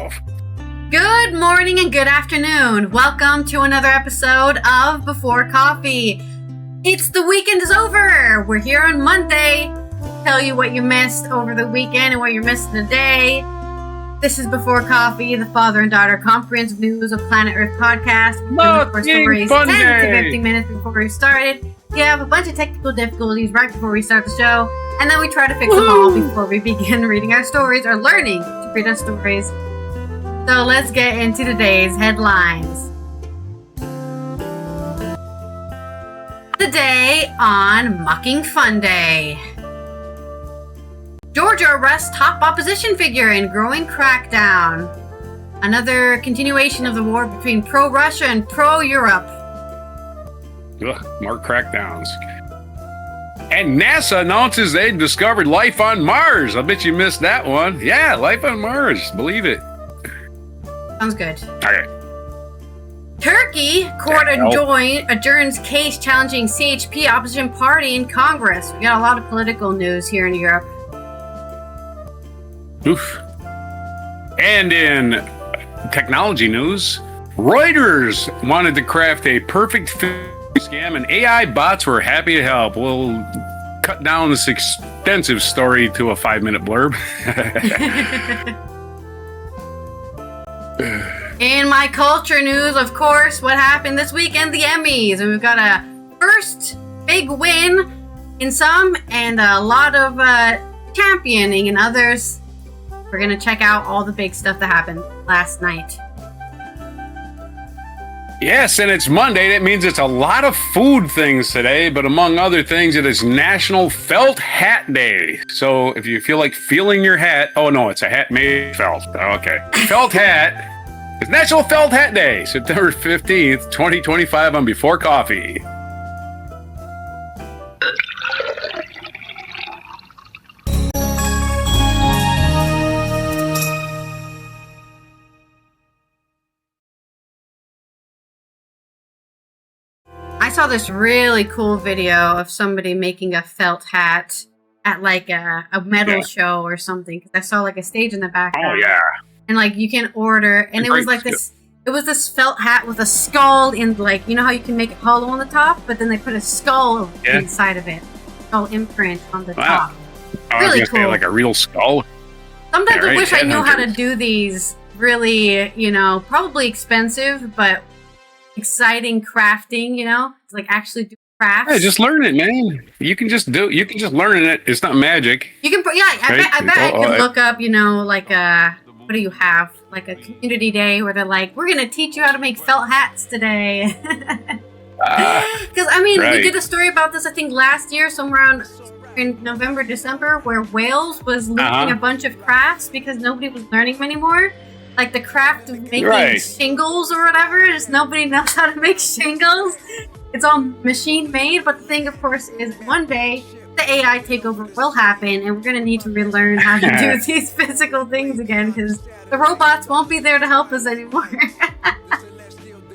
yourself. Good morning and good afternoon. Welcome to another episode of Before Coffee. It's the weekend is over. We're here on Monday. Tell you what you missed over the weekend and what you're missing today. This is Before Coffee, the father and daughter comprehensive news of Planet Earth podcast. For stories 10 to 15 minutes before we started. We have a bunch of technical difficulties right before we start the show, and then we try to fix them all before we begin reading our stories or learning to read our stories. So let's get into today's headlines. Today on Mucking Fun Day. Georgia arrests top opposition figure in growing crackdown. Another continuation of the war between pro-Russia and pro-Europe. More crackdowns. And NASA announces they discovered life on Mars. I bet you missed that one. Yeah, life on Mars. Believe it. Sounds good. Okay. Turkey court adjourns case challenging CHP opposition party in Congress. We got a lot of political news here in Europe. Oof. And in technology news, Reuters wanted to craft a perfect scam, and AI bots were happy to help. We'll cut down this extensive story to a 5-minute blurb. In my culture news, of course, what happened this weekend? The Emmys. And we've got a first big win in some and a lot of championing in others. We're going to check out all the big stuff that happened last night. Yes, and it's Monday. That means it's a lot of food things today, but among other things, it is National Felt Hat Day. So if you feel like feeling your hat, oh no, it's a hat made felt. Okay. Felt hat. It's National Felt Hat Day, September 15th, 2025 on Before Coffee. I saw this really cool video of somebody making a felt hat at like a metal show or something. I saw like a stage in the background. Oh yeah. And like you can order, and it was like this. It was this felt hat with a skull in, like, you know how you can make it hollow on the top, but then they put a skull inside of it, skull imprint on the top. I really was cool. Say like a real skull. Sometimes I wish I knew how to do these really, probably expensive but exciting crafting. To like actually do crafts. Yeah, just learn it, man. You can just learn it. It's not magic. You can, I bet I can look up, like what do you have? Like a community day where they're like, we're going to teach you how to make felt hats today. Because, we did a story about this, I think, last year, somewhere around in November, December, where Wales was losing a bunch of crafts because nobody was learning them anymore. Like the craft of making shingles or whatever. Just nobody knows how to make shingles. It's all machine made. But the thing, of course, is one day the AI takeover will happen, and we're going to need to relearn how to do these physical things again, because the robots won't be there to help us anymore.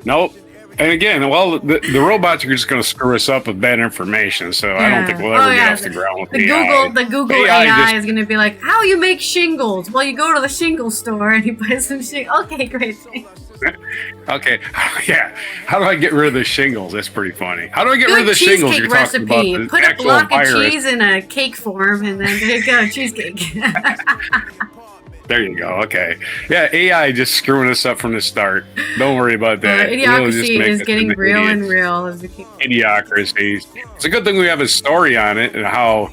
Nope. And again, the robots are just going to screw us up with bad information, so I don't think we'll ever get off the ground with the AI. The Google AI is going to be like, how you make shingles? Well, you go to the shingle store and you buy some shingles. Okay, great, thanks. Okay, yeah. How do I get rid of the shingles? That's pretty funny. How do I get rid of the shingles? You're talking about the Put a block of cheese in a cake form, and then there you go, cheesecake. There you go. Okay. Yeah, AI just screwing us up from the start. Don't worry about that. Idiocracy is getting real and real as we keep. Idiocracy. It's a good thing we have a story on it and how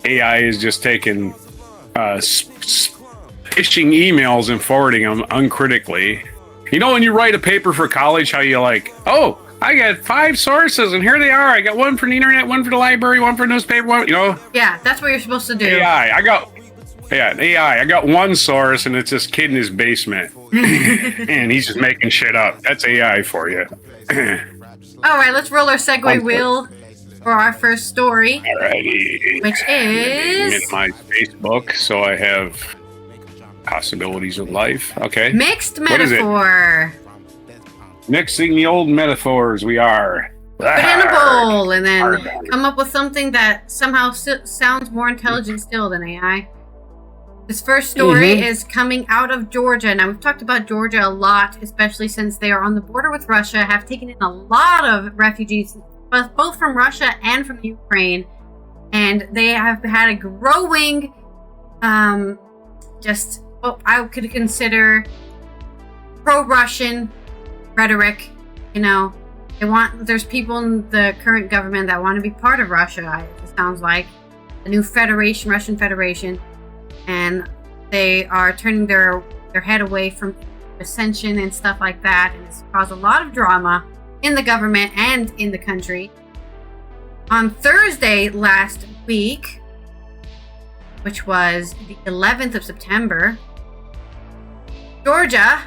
AI is just taking phishing emails and forwarding them uncritically. When you write a paper for college, how you like, oh, I got 5 sources and here they are. I got one for the internet, one for the library, one for the newspaper, one. Yeah, that's what you're supposed to do. AI. I got one source, and it's this kid in his basement, and he's just making shit up. That's AI for you. All right, let's roll our segue wheel for our first story. Alrighty. Which is in my Facebook, so I have possibilities of life. Okay. Mixed metaphor. Mixing the old metaphors. We are. Put it in a bowl, and then come up with something that somehow sounds more intelligent still than AI. This first story is coming out of Georgia. Now, we've talked about Georgia a lot, especially since they are on the border with Russia, have taken in a lot of refugees, both from Russia and from Ukraine. And they have had a growing, what I could consider pro-Russian rhetoric. You know, there's people in the current government that want to be part of Russia, it sounds like. The new Federation, Russian Federation. And they are turning their head away from ascension and stuff like that. And it's caused a lot of drama in the government and in the country. On Thursday last week, which was the 11th of September, Georgia,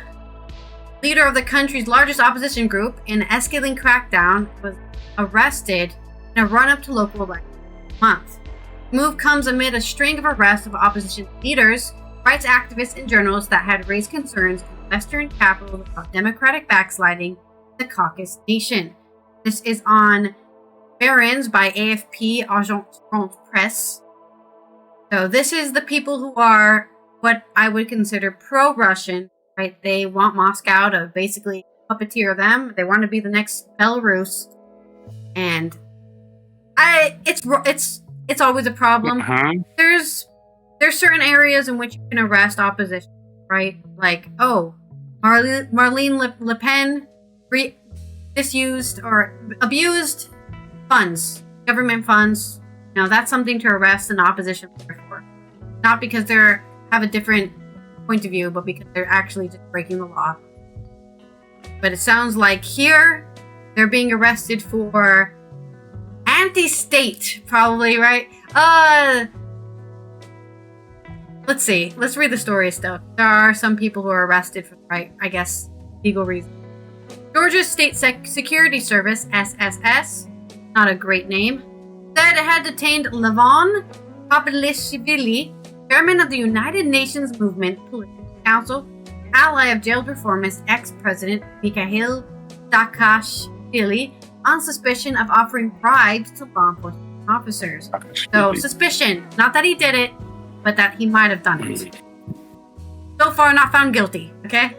leader of the country's largest opposition group in an escalating crackdown, was arrested in a run-up to local elections this month. The move comes amid a string of arrests of opposition leaders, rights activists, and journalists that had raised concerns in the western capital about democratic backsliding in the Caucasus nation. This is on Barron's by AFP, Agence France-Presse. So this is the people who are what I would consider pro-Russian, right? They want Moscow to basically puppeteer them. They want to be the next Belarus, and it's always a problem. There's certain areas in which you can arrest opposition, right? Like, Marlene Le Pen misused or abused funds, government funds. Now that's something to arrest an opposition for. Not because they have a different point of view, but because they're actually just breaking the law. But it sounds like here they're being arrested for anti-state, probably, right? Let's see. Let's read the story still. There are some people who are arrested for, right, I guess, legal reasons. Georgia's State Security Service, SSS, not a great name, said it had detained Levon Papalishvili, chairman of the United Nations Movement Political Council, ally of jailed reformist ex-president Mikhail Saakashvili, on suspicion of offering bribes to law enforcement officers. So, suspicion. Not that he did it, but that he might have done it. So far, not found guilty, okay?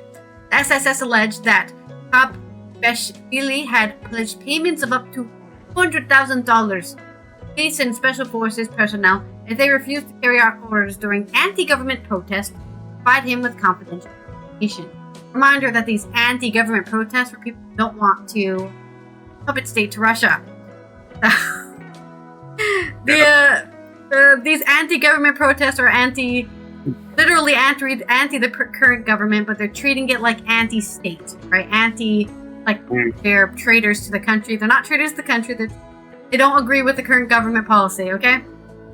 The SSS alleged that Papalishvili had pledged payments of up to $200,000 to police and special forces personnel if they refused to carry out orders during anti-government protests to provide him with confidential information. Reminder that these anti-government protests are people who don't want to puppet state to Russia. These anti-government protests are literally anti the current government, but they're treating it like anti-state, right? They're traitors to the country. They're not traitors to the country. They don't agree with the current government policy, okay?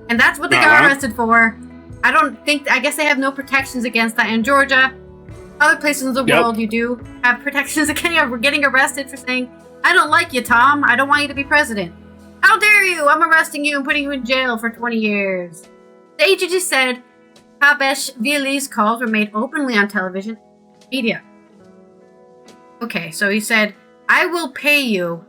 And that's what they got arrested for. I guess they have no protections against that in Georgia. Other places in the world, you do have protections against getting arrested for saying, I don't like you, Tom. I don't want you to be president. How dare you? I'm arresting you and putting you in jail for 20 years. The agency said Papalishvili's calls were made openly on television and media. Okay, so he said, I will pay you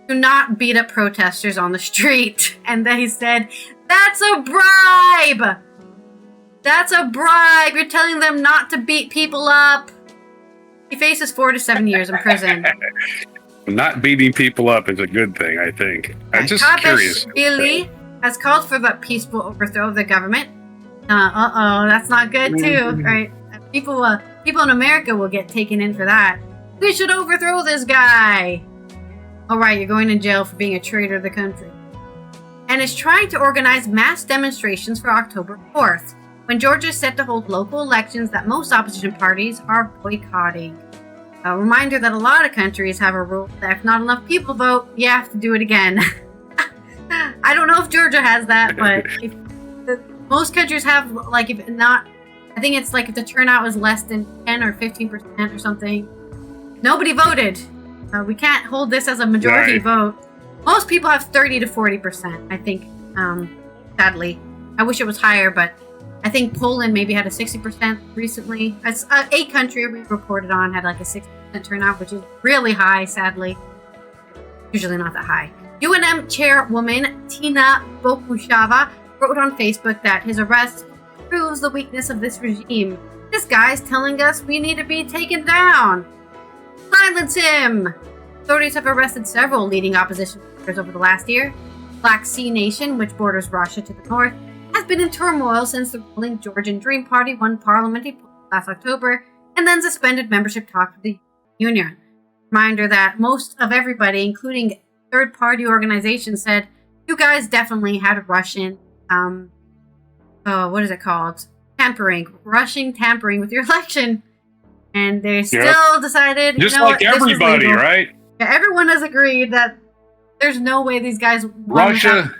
to not beat up protesters on the street. And then he said, that's a bribe! That's a bribe! You're telling them not to beat people up. He faces 4 to 7 years in prison. Not beating people up is a good thing, I think. I'm just curious. Papalishvili has called for the peaceful overthrow of the government. That's not good too, right? People in America will get taken in for that. We should overthrow this guy. All right, you're going to jail for being a traitor to the country. And is trying to organize mass demonstrations for October 4th, when Georgia is set to hold local elections that most opposition parties are boycotting. A reminder that a lot of countries have a rule that if not enough people vote, you have to do it again. I don't know if Georgia has that, but most countries have, like, if not, I think it's like if the turnout was less than 10 or 15% or something, nobody voted. We can't hold this as a majority vote. Most people have 30 to 40%, I think, sadly. I wish it was higher, but I think Poland maybe had a 60% recently. It's a country we reported on had like a 60% turnout, which is really high, sadly. Usually not that high. UNM chairwoman Tina Bokushava wrote on Facebook that his arrest proves the weakness of this regime. This guy's telling us we need to be taken down. Silence him! Authorities have arrested several leading opposition leaders over the last year. Black Sea Nation, which borders Russia to the north, has been in turmoil since the ruling Georgian Dream Party won parliamentary polls last October and then suspended membership talks with the union. Reminder that most of everybody, including third-party organizations, said you guys definitely had Russian, what is it called? Russian tampering with your election. And they still decided, just like everybody, right? Yeah, everyone has agreed that there's no way these guys Russia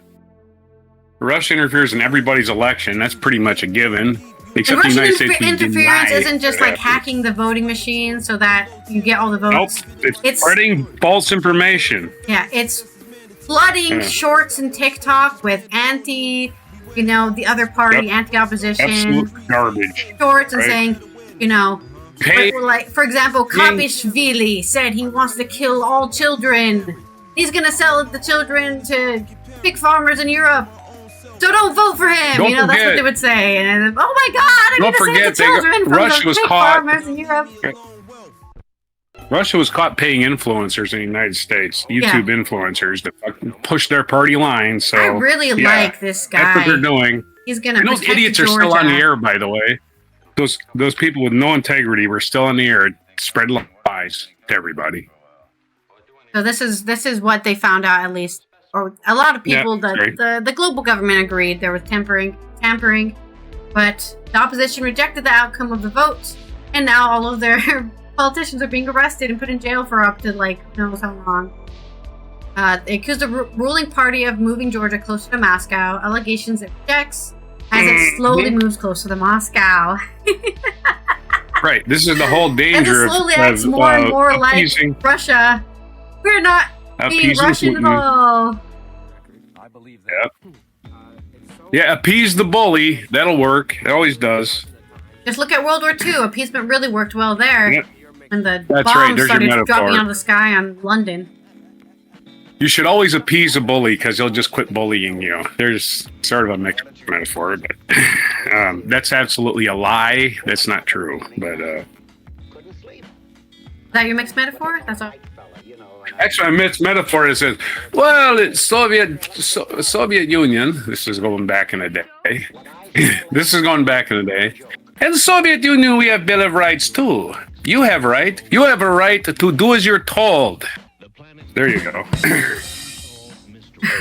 interferes in everybody's election. That's pretty much a given. Except the United States interference isn't just like hacking the voting machine so that you get all the votes. Nope, it's spreading false information. Yeah, it's flooding shorts and TikTok with the other party, anti-opposition. Absolute garbage. Shorts and saying, like, for example, Kapishvili said he wants to kill all children. He's going to sell the children to pig farmers in Europe. So don't vote for him. That's what they would say. And oh my God, I need to save the children from the pig farmers in Europe. Russia was caught paying influencers in the United States, YouTube influencers, to push their party line. So I really like this guy. That's what they're doing. He's going to those idiots are still on the air, by the way. Those people with no integrity were still on the air, spread lies to everybody. So this is what they found out, at least, or a lot of people. The global government agreed there was tampering, but the opposition rejected the outcome of the vote, and now all of their politicians are being arrested and put in jail for up to who knows how long. They accused the ruling party of moving Georgia closer to Moscow. Allegations it rejects as it slowly moves closer to Moscow. Right. This is the whole danger and it slowly acts more and more like Russia. We're not being Russian at all. I believe that. Yeah, appease the bully. That'll work. It always does. Just look at World War II. Appeasement really worked well there. Yep. And the bombs started dropping out of the sky on London. You should always appease a bully because he'll just quit bullying you. There's sort of a mixed metaphor, but that's absolutely a lie. That's not true. But is that your mixed metaphor? That's all. Actually, my mixed metaphor is that, well, it's Soviet Union. This is going back in the day. In the Soviet Union, we have Bill of Rights too. You have right. You have a right to do as you're told. There you go. There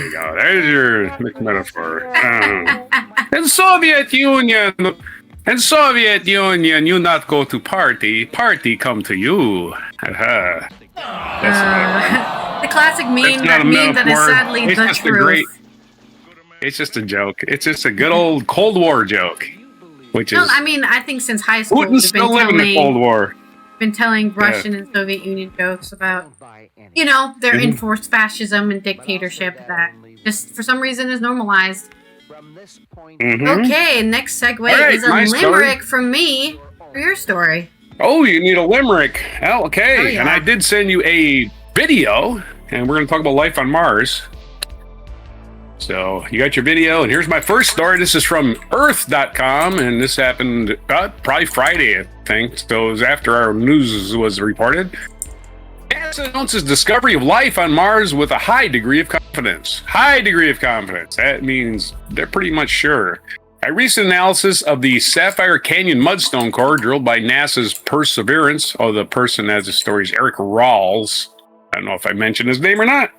you go. There's your mixed metaphor. In Soviet Union, you not go to party come to you. The classic meme that is sadly the truth. It's just a joke. It's just a good old Cold War joke. I think since high school Putin's still living in the Cold War. Been telling Russian and Soviet Union jokes about, their enforced fascism and dictatorship that just for some reason is normalized. Okay, next segue is a limerick from me for your story. Oh, you need a limerick. Oh, okay. Oh, yeah. And I did send you a video, and we're going to talk about life on Mars. So you got your video, and here's my first story. This is from Earth.com, and this happened probably Friday, I think. So it was after our news was reported. NASA announces discovery of life on Mars with a high degree of confidence. High degree of confidence. That means they're pretty much sure. A recent analysis of the Sapphire Canyon mudstone core drilled by NASA's Perseverance, the person that has the story is Eric Rawls. I don't know if I mentioned his name or not.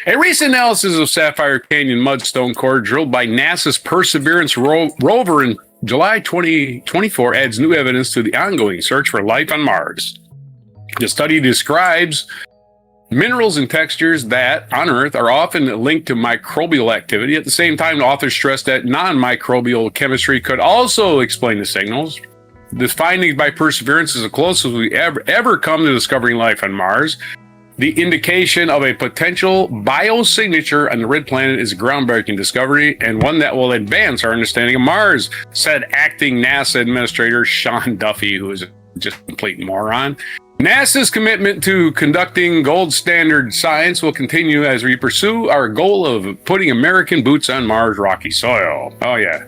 A recent analysis of Sapphire Canyon mudstone core drilled by NASA's Perseverance rover in July 2024 adds new evidence to the ongoing search for life on Mars. The study describes minerals and textures that, on Earth, are often linked to microbial activity. At the same time, the authors stress that non-microbial chemistry could also explain the signals. The findings by Perseverance is the closest we ever come to discovering life on Mars. The indication of a potential biosignature on the red planet is a groundbreaking discovery and one that will advance our understanding of Mars, said acting NASA Administrator Sean Duffy, who is just a complete moron. NASA's commitment to conducting gold standard science will continue as we pursue our goal of putting American boots on Mars' rocky soil. Oh, yeah.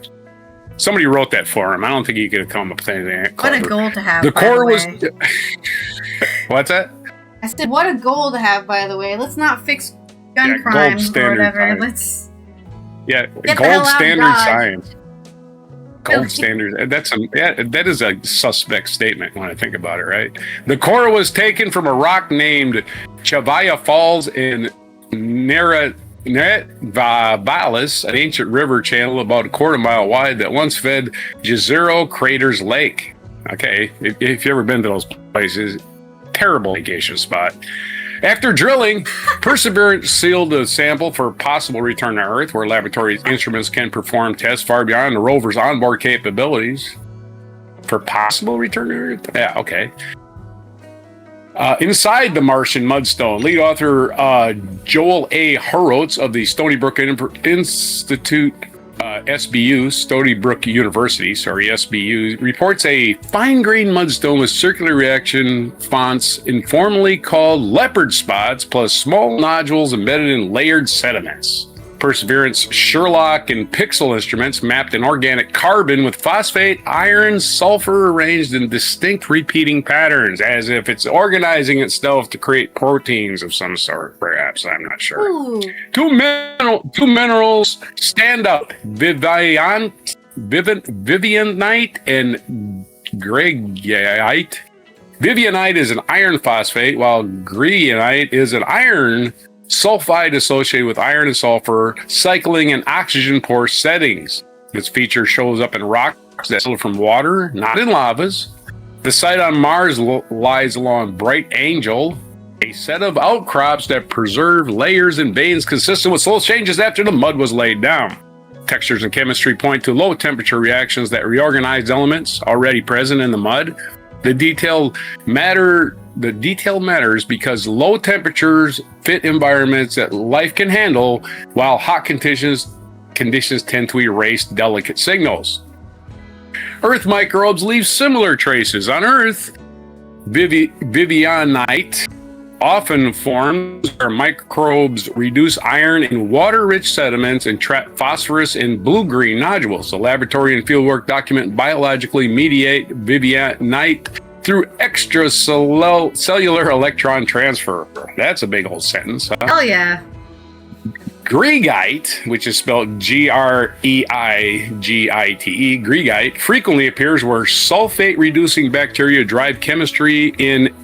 Somebody wrote that for him. I don't think he could have come up with anything. What a goal to have. The core was. What's that? I said, what a goal to have, by the way. Let's not fix gun crimes or whatever. Science. Let's gold standard science. Gold standard. That is a suspect statement when I think about it, right? The core was taken from a rock named Chavaya Falls in Neretvalis, an ancient river channel about a quarter mile wide that once fed Jezero Craters Lake. Okay, if you've ever been to those places, terrible vacation spot. After drilling, Perseverance sealed the sample for possible return to Earth, where laboratory instruments can perform tests far beyond the rover's onboard capabilities. For possible return to Earth? Yeah, okay. Inside the Martian Mudstone, lead author Joel A. Horowitz of the Stony Brook Institute, SBU, Stony Brook University, SBU, reports a fine-grained mudstone with circular reaction fonts informally called leopard spots, plus small nodules embedded in layered sediments. Perseverance Sherlock and Pixel instruments mapped an organic carbon with phosphate, iron, sulfur arranged in distinct repeating patterns, as if it's organizing itself to create proteins of some sort, perhaps. I'm not sure. Ooh. Two minerals stand out: Vivianite and Greigite. Vivianite is an iron phosphate, while Greigite is an iron sulfide associated with iron and sulfur cycling in oxygen-poor settings. This feature shows up in rocks that flow from water, not in lavas. The site on Mars lies along Bright Angel, a set of outcrops that preserve layers and veins consistent with slow changes after the mud was laid down. Textures and chemistry point to low-temperature reactions that reorganize elements already present in the mud. The detail matters because low temperatures fit environments that life can handle, while hot conditions tend to erase delicate signals. Earth microbes leave similar traces. On Earth, Vivianite often forms where microbes reduce iron in water-rich sediments and trap phosphorus in blue-green nodules. The laboratory and fieldwork document biologically mediate Vivianite through extracellular electron transfer. That's a big old sentence. Huh? Oh, yeah. Greigite, which is spelled Greigite, Greigite, frequently appears where sulfate-reducing bacteria drive chemistry in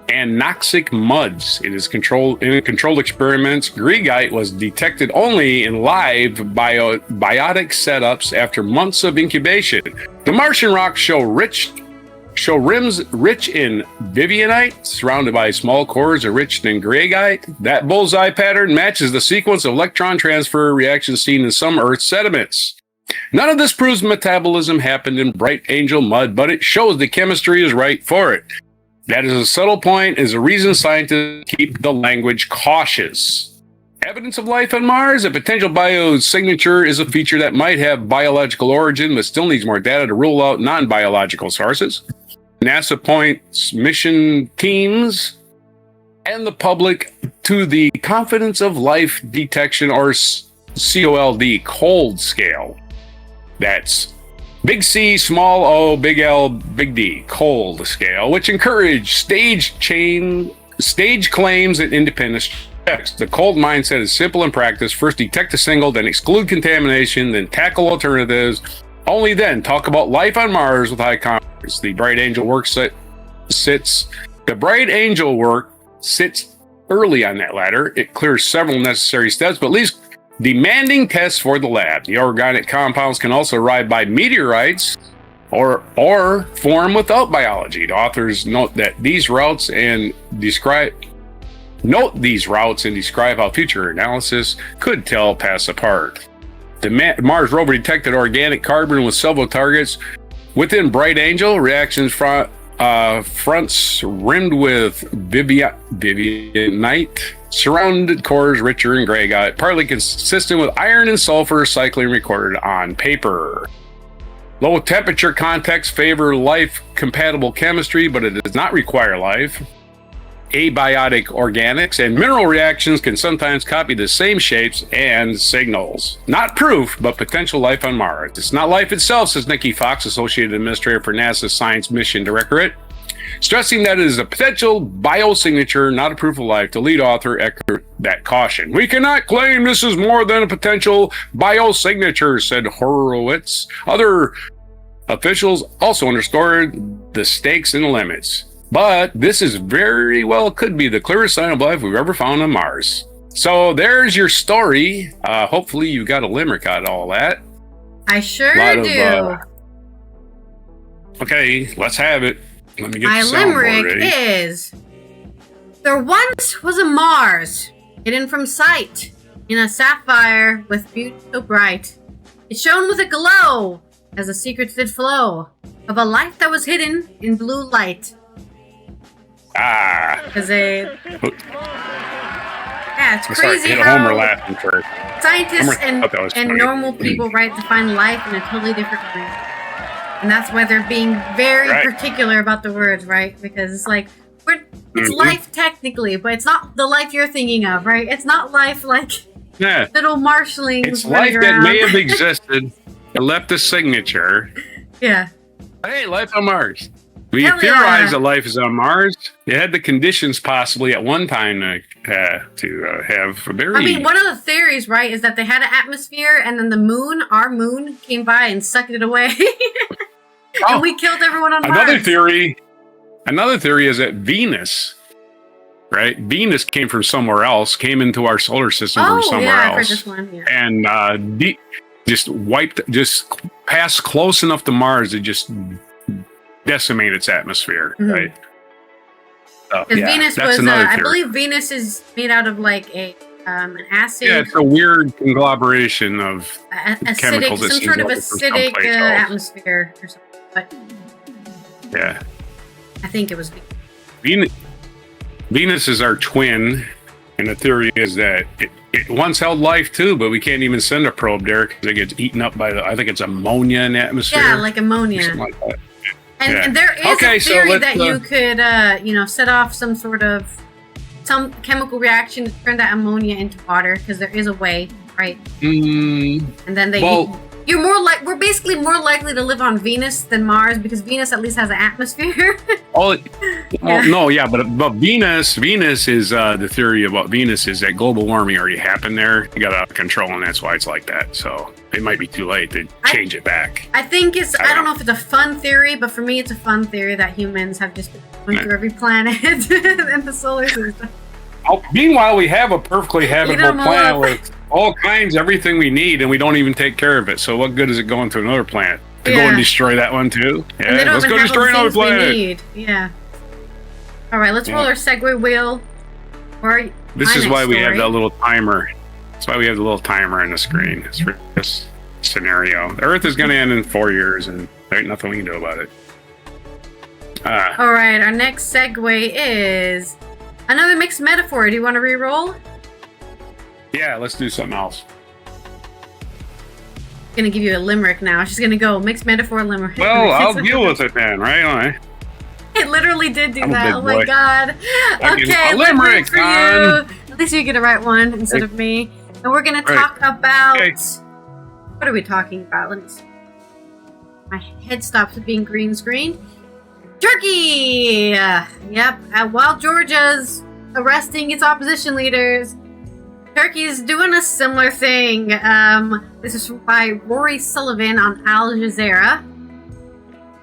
anoxic muds. It is controlled in controlled experiments. Greigite was detected only in live biotic setups after months of incubation. The Martian rocks show rims rich in Vivianite, surrounded by small cores enriched in Greigite. That bullseye pattern matches the sequence of electron transfer reactions seen in some Earth sediments. None of this proves metabolism happened in Bright Angel mud, but it shows the chemistry is right for it. That is a subtle point, is a reason scientists keep the language cautious. Evidence of life on Mars? A potential biosignature is a feature that might have biological origin, but still needs more data to rule out non-biological sources. NASA points mission teams and the public to the Confidence of Life Detection, or COLD, cold scale. That's big C, small o, big L, big D, cold scale, which encourage stage claims and independent checks. The cold mindset is simple in practice. First detect a signal, then exclude contamination, then tackle alternatives. Only then talk about life on Mars with high confidence. The Bright Angel work sits early on that ladder. It clears several necessary steps, but leaves demanding tests for the lab. The organic compounds can also arrive by meteorites or form without biology. The authors note these routes and describe how future analysis could tell paths apart. The Mars rover detected organic carbon with several targets within Bright Angel. Reactions fronts rimmed with Vivianite, surrounded cores richer in Greigite, partly consistent with iron and sulfur cycling recorded on paper. Low temperature contexts favor life-compatible chemistry, but it does not require life. abiotic organics, and mineral reactions can sometimes copy the same shapes and signals. Not proof, but potential life on Mars. It's not life itself, says Nikki Fox, Associate Administrator for NASA's Science Mission Directorate, stressing that it is a potential biosignature, not a proof of life. The lead author echoed that caution. We cannot claim this is more than a potential biosignature, said Horowitz. Other officials also underscored the stakes and the limits. But this is very well could be the clearest sign of life we've ever found on Mars. So there's your story. Hopefully you got a limerick out of all that. I sure do. Okay, let's have it. Let me get my the soundboard limerick ready. is: there once was a Mars, hidden from sight, in a sapphire with beauty so bright. It shone with a glow, as the secrets did flow, of a life that was hidden in blue light. Because yeah, it's crazy Homer laughing first. Scientists and normal people, right, define life in a totally different way. And that's why they're being very particular about the words, right? Because it's like, it's life technically, but it's not the life you're thinking of, right? It's not life like little marshalling. It's life that may have existed. It left a signature. Yeah. Hey, life on Mars. We theorize that life is on Mars. It had the conditions possibly at one time to have a very... I mean, one of the theories, right, is that they had an atmosphere and then the moon, our moon, came by and sucked it away. And we killed everyone on Mars. Another theory is that Venus, right? Venus came from somewhere else, came into our solar system from somewhere else. I've heard this one, and just passed close enough to Mars to just decimate its atmosphere, right? Because Venus was, I believe Venus is made out of like an acid. Yeah, it's a weird conglomeration of chemicals. Some sort of acidic atmosphere or something. But yeah, I think it was Venus is our twin, and the theory is that it once held life too, but we can't even send a probe there because it gets eaten up by I think it's ammonia in the atmosphere. Yeah, like ammonia. Something like that. And there is a theory that you could, set off some chemical reaction to turn that ammonia into water, because there is a way, right? And then we're basically more likely to live on Venus than Mars, because Venus at least has an atmosphere. But Venus is the theory about Venus is that global warming already happened there. It got out of control, and that's why it's like that. So it might be too late to change it back. I think I don't know if it's a fun theory, but for me it's a fun theory that humans have just been going through every planet in the solar system. Meanwhile, we have a perfectly habitable planet with all kinds, everything we need, and we don't even take care of it. So what good is it going to another planet? To go and destroy that one too? Yeah, let's go destroy another planet. Yeah. All right, let's roll our segue wheel. This is why we have that little timer. That's why we have the little timer on the screen. It's for this scenario. The Earth is going to end in 4 years, and there ain't nothing we can do about it. All right, our next segue is another mixed metaphor. Do you want to re-roll? Yeah, let's do something else. I'm going to give you a limerick now. She's going to go mixed metaphor limerick. Well, I'll deal with it then, right? All right. It literally did do that. Oh my god. Okay, a limerick for you. At least you get to write one instead of me. And we're going to talk about... What are we talking about? Let me see. My head stops being green screen. Turkey! Yep. While Georgia's arresting its opposition leaders, Turkey's doing a similar thing. This is by Rory Sullivan on Al Jazeera.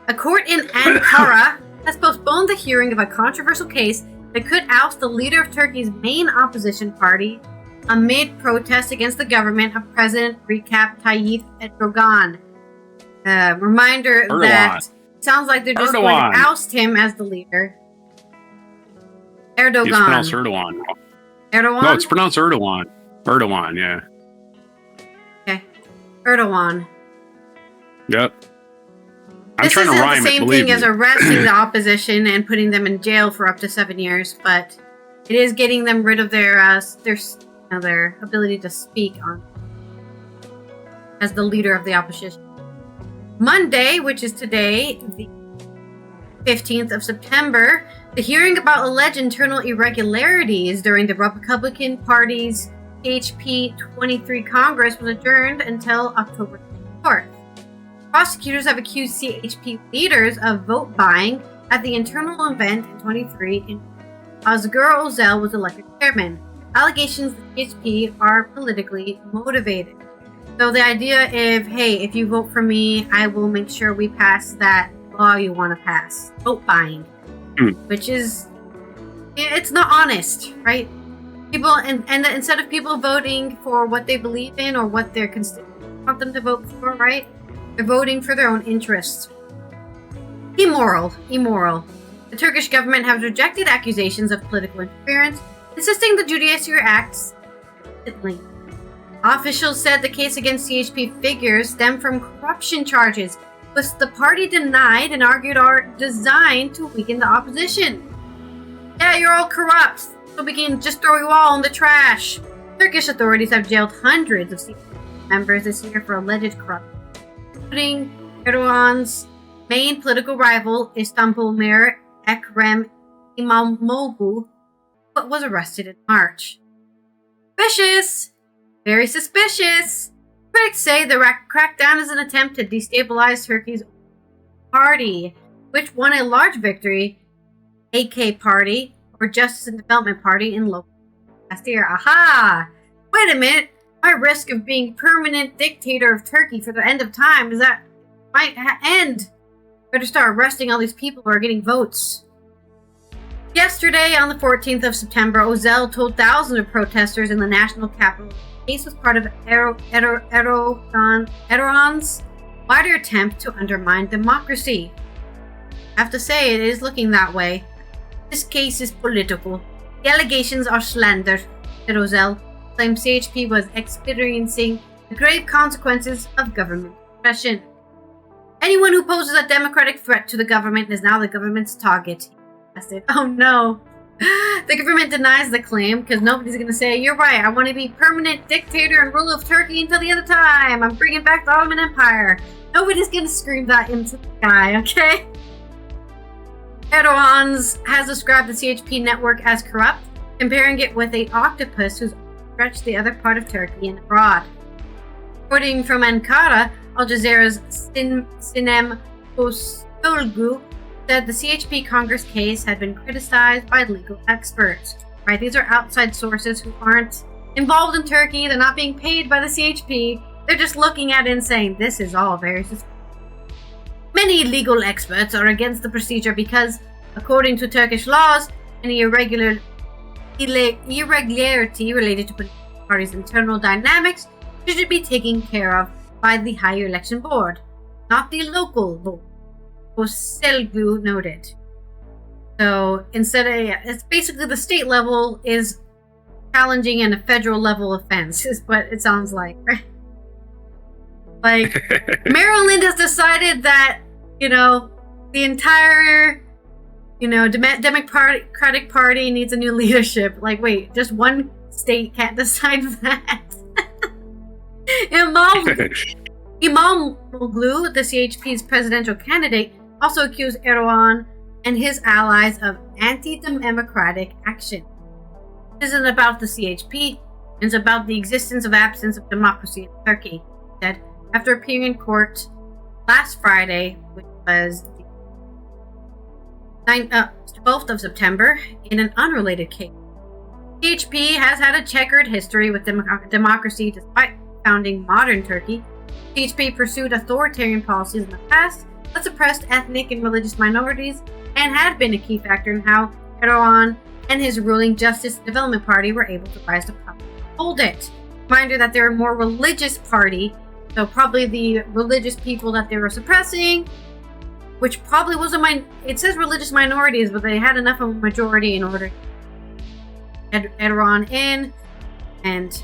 A court in Ankara has postponed the hearing of a controversial case that could oust the leader of Turkey's main opposition party amid protests against the government of President Recep Tayyip Erdogan. Reminder that sounds like they're just going to oust him as the leader. Erdogan. It's pronounced Erdogan. Erdogan? No, it's pronounced Erdogan. Erdogan, yeah. Okay. Erdogan. Yep. This isn't the same thing as arresting the opposition and putting them in jail for up to 7 years, but it is getting them rid of their ability to speak on as the leader of the opposition. Monday, which is today, 15th of September, the hearing about alleged internal irregularities during the Republican Party's CHP 23 Congress was adjourned until October 4th. Prosecutors have accused CHP leaders of vote buying at the internal event in 23 in Osgur Ozel was elected chairman. Allegations that CHP are politically motivated. So the idea of, hey, if you vote for me, I will make sure we pass that law you want to pass. Vote buying. Which is, it's not honest, right? People, and instead of people voting for what they believe in or what their constituents want them to vote for, right? They're voting for their own interests. Immoral. The Turkish government has rejected accusations of political interference, insisting the judiciary acts instantly. Officials said the case against CHP figures stem from corruption charges, which the party denied and argued are designed to weaken the opposition. Yeah, you're all corrupt, so we can just throw you all in the trash. Turkish authorities have jailed hundreds of CHP members this year for alleged corruption, including Erdogan's main political rival, Istanbul Mayor Ekrem İmamoğlu, but was arrested in March. Suspicious! Very suspicious! Critics say the crackdown is an attempt to destabilize Turkey's party, which won a large victory, AK Party, or Justice and Development Party, in local last year. Aha! Wait a minute! My risk of being permanent dictator of Turkey for the end of time is that might end. Better start arresting all these people who are getting votes. Yesterday, on the 14th of September, Ozel told thousands of protesters in the national capital the case was part of Erdogan's wider attempt to undermine democracy. I have to say, it is looking that way. This case is political. The allegations are slander, said Ozel, claimed CHP was experiencing the grave consequences of government repression. Anyone who poses a democratic threat to the government is now the government's target. I said, oh no. The government denies the claim because nobody's going to say, you're right, I want to be permanent dictator and ruler of Turkey until the end of time. I'm bringing back the Ottoman Empire. Nobody's going to scream that into the sky, okay? Erdogan has described the CHP network as corrupt, comparing it with an octopus who's stretched the other part of Turkey and abroad. According from Ankara, Al Jazeera's Sinem Postolgu said the CHP Congress case had been criticized by legal experts. Right, these are outside sources who aren't involved in Turkey. They're not being paid by the CHP. They're just looking at it and saying, this is all very suspicious. Many legal experts are against the procedure because, according to Turkish laws, any irregularity related to the party's internal dynamics should be taken care of by the Higher Election Board, not the local board. Postolgu noted. So instead of, it's basically the state level is challenging and a federal level offense is what it sounds like, right? Like, Maryland has decided that, the entire, Democratic Party needs a new leadership. Like, wait, just one state can't decide that. Imamoglu, the CHP's presidential candidate, also accused Erdogan and his allies of anti-democratic action. This isn't about the CHP, it's about the existence of absence of democracy in Turkey, he said, after appearing in court last Friday, which was the 12th of September, in an unrelated case. CHP has had a checkered history with democracy despite founding modern Turkey. CHP pursued authoritarian policies in the past that suppressed ethnic and religious minorities and had been a key factor in how Erdogan and his ruling Justice and Development Party were able to rise to power and hold it. Reminder that they're a more religious party, so probably the religious people that they were suppressing, which probably was it says religious minorities, but they had enough of a majority in order to get Erdogan in, and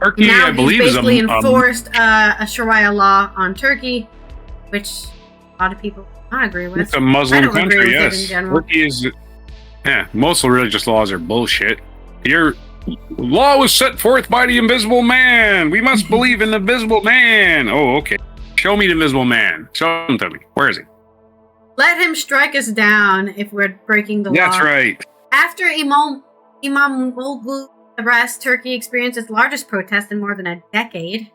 Turkey, now I believe, he's basically enforced a Sharia law on Turkey, which a lot of people do not agree with. It's a Muslim country, yes. Turkey is, most religious laws are bullshit. Your law was set forth by the invisible man. We must believe in the invisible man. Oh, okay. Show me the invisible man. Show him to me. Where is he? Let him strike us down if we're breaking the law. That's right. After Imamoglu's arrest, Turkey experienced its largest protest in more than a decade.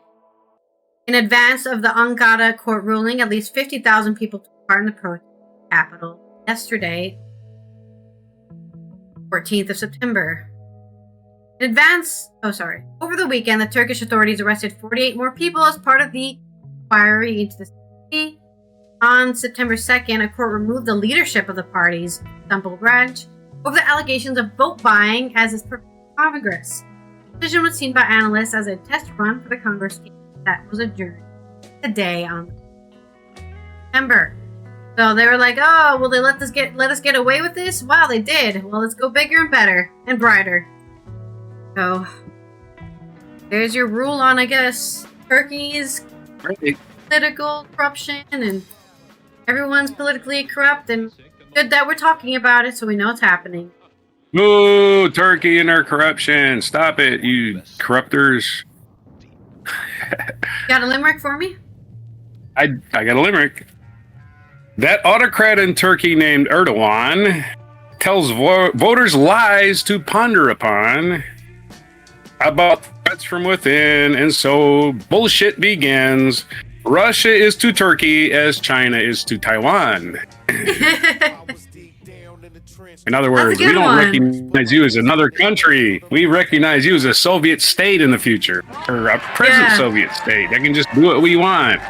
In advance of the Ankara court ruling, at least 50,000 people took part in the protest in the capital yesterday, 14th of September. Over the weekend, the Turkish authorities arrested 48 more people as part of the inquiry into the city. On September 2nd, a court removed the leadership of the party's Istanbul branch over the allegations of vote buying as is per Congress. The decision was seen by analysts as a test run for the Congress case that was adjourned today on September. So they were like, "Oh, will they let us get away with this?" Wow, they did. Well, let's go bigger and better and brighter. So there's your rule on, I guess, Turkey's political corruption, and everyone's politically corrupt, and good that we're talking about it so we know it's happening. Ooh, Turkey and their corruption. Stop it, you corruptors. Got a limerick for me? I got a limerick. That autocrat in Turkey named Erdogan tells voters lies to ponder upon about threats from within, and so bullshit begins. Russia is to Turkey as China is to Taiwan. In other words, we don't recognize you as another country. We recognize you as a Soviet state in the future, or a present Soviet state that can just do what we want.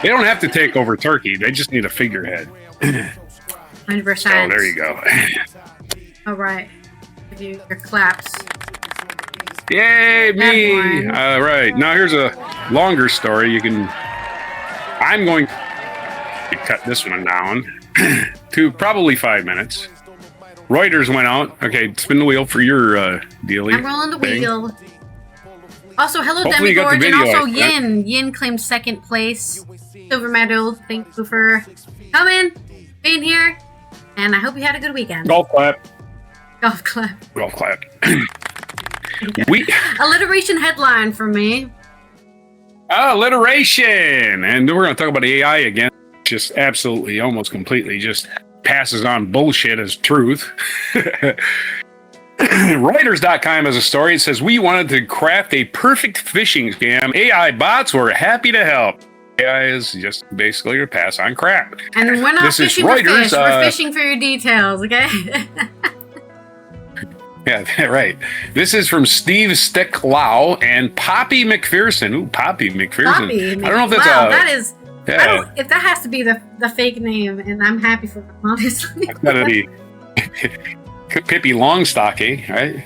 They don't have to take over Turkey. They just need a figurehead. 100%. So there you go. All right. Give you your claps. Yay, me! All right. Now here's a longer story. I'm going to cut this one down to probably 5 minutes. Reuters went out. Okay, spin the wheel for your dealie. I'm rolling the wheel. Also, hello, Hopefully Demigorge, and also right? Yin. Yin claimed second place. Silver medal. Thank you for coming, being here, and I hope you had a good weekend. Golf clap. Golf clap. Golf clap. Alliteration headline for me. Alliteration! And we're going to talk about AI again. Just absolutely, almost completely, just passes on bullshit as truth. Reuters.com has a story. It says, we wanted to craft a perfect phishing scam. AI bots were happy to help. AI is just basically a pass on crap. And we're not fishing for fish. We're fishing for your details, okay? Yeah, right. This is from Steve Sticklau and Poppy McPherson. Ooh, Poppy McPherson. I don't know if that's that is. Yeah. If that has to be the fake name, and I'm happy for them, honestly. That's gotta be Pippi Longstocking, right?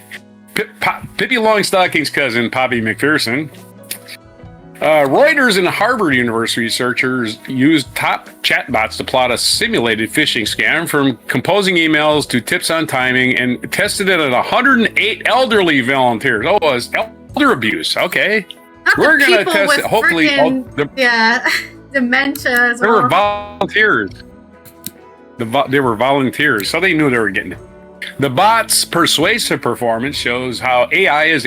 Pippi Longstocking's cousin, Poppy McPherson. Reuters and Harvard University researchers used top chatbots to plot a simulated phishing scam, from composing emails to tips on timing, and tested it at 108 elderly volunteers. Oh, it was elder abuse. Okay. We're going to test it. Hopefully. Dementia as well. They were volunteers. They were volunteers, so they knew they were getting it. The bot's persuasive performance shows how AI is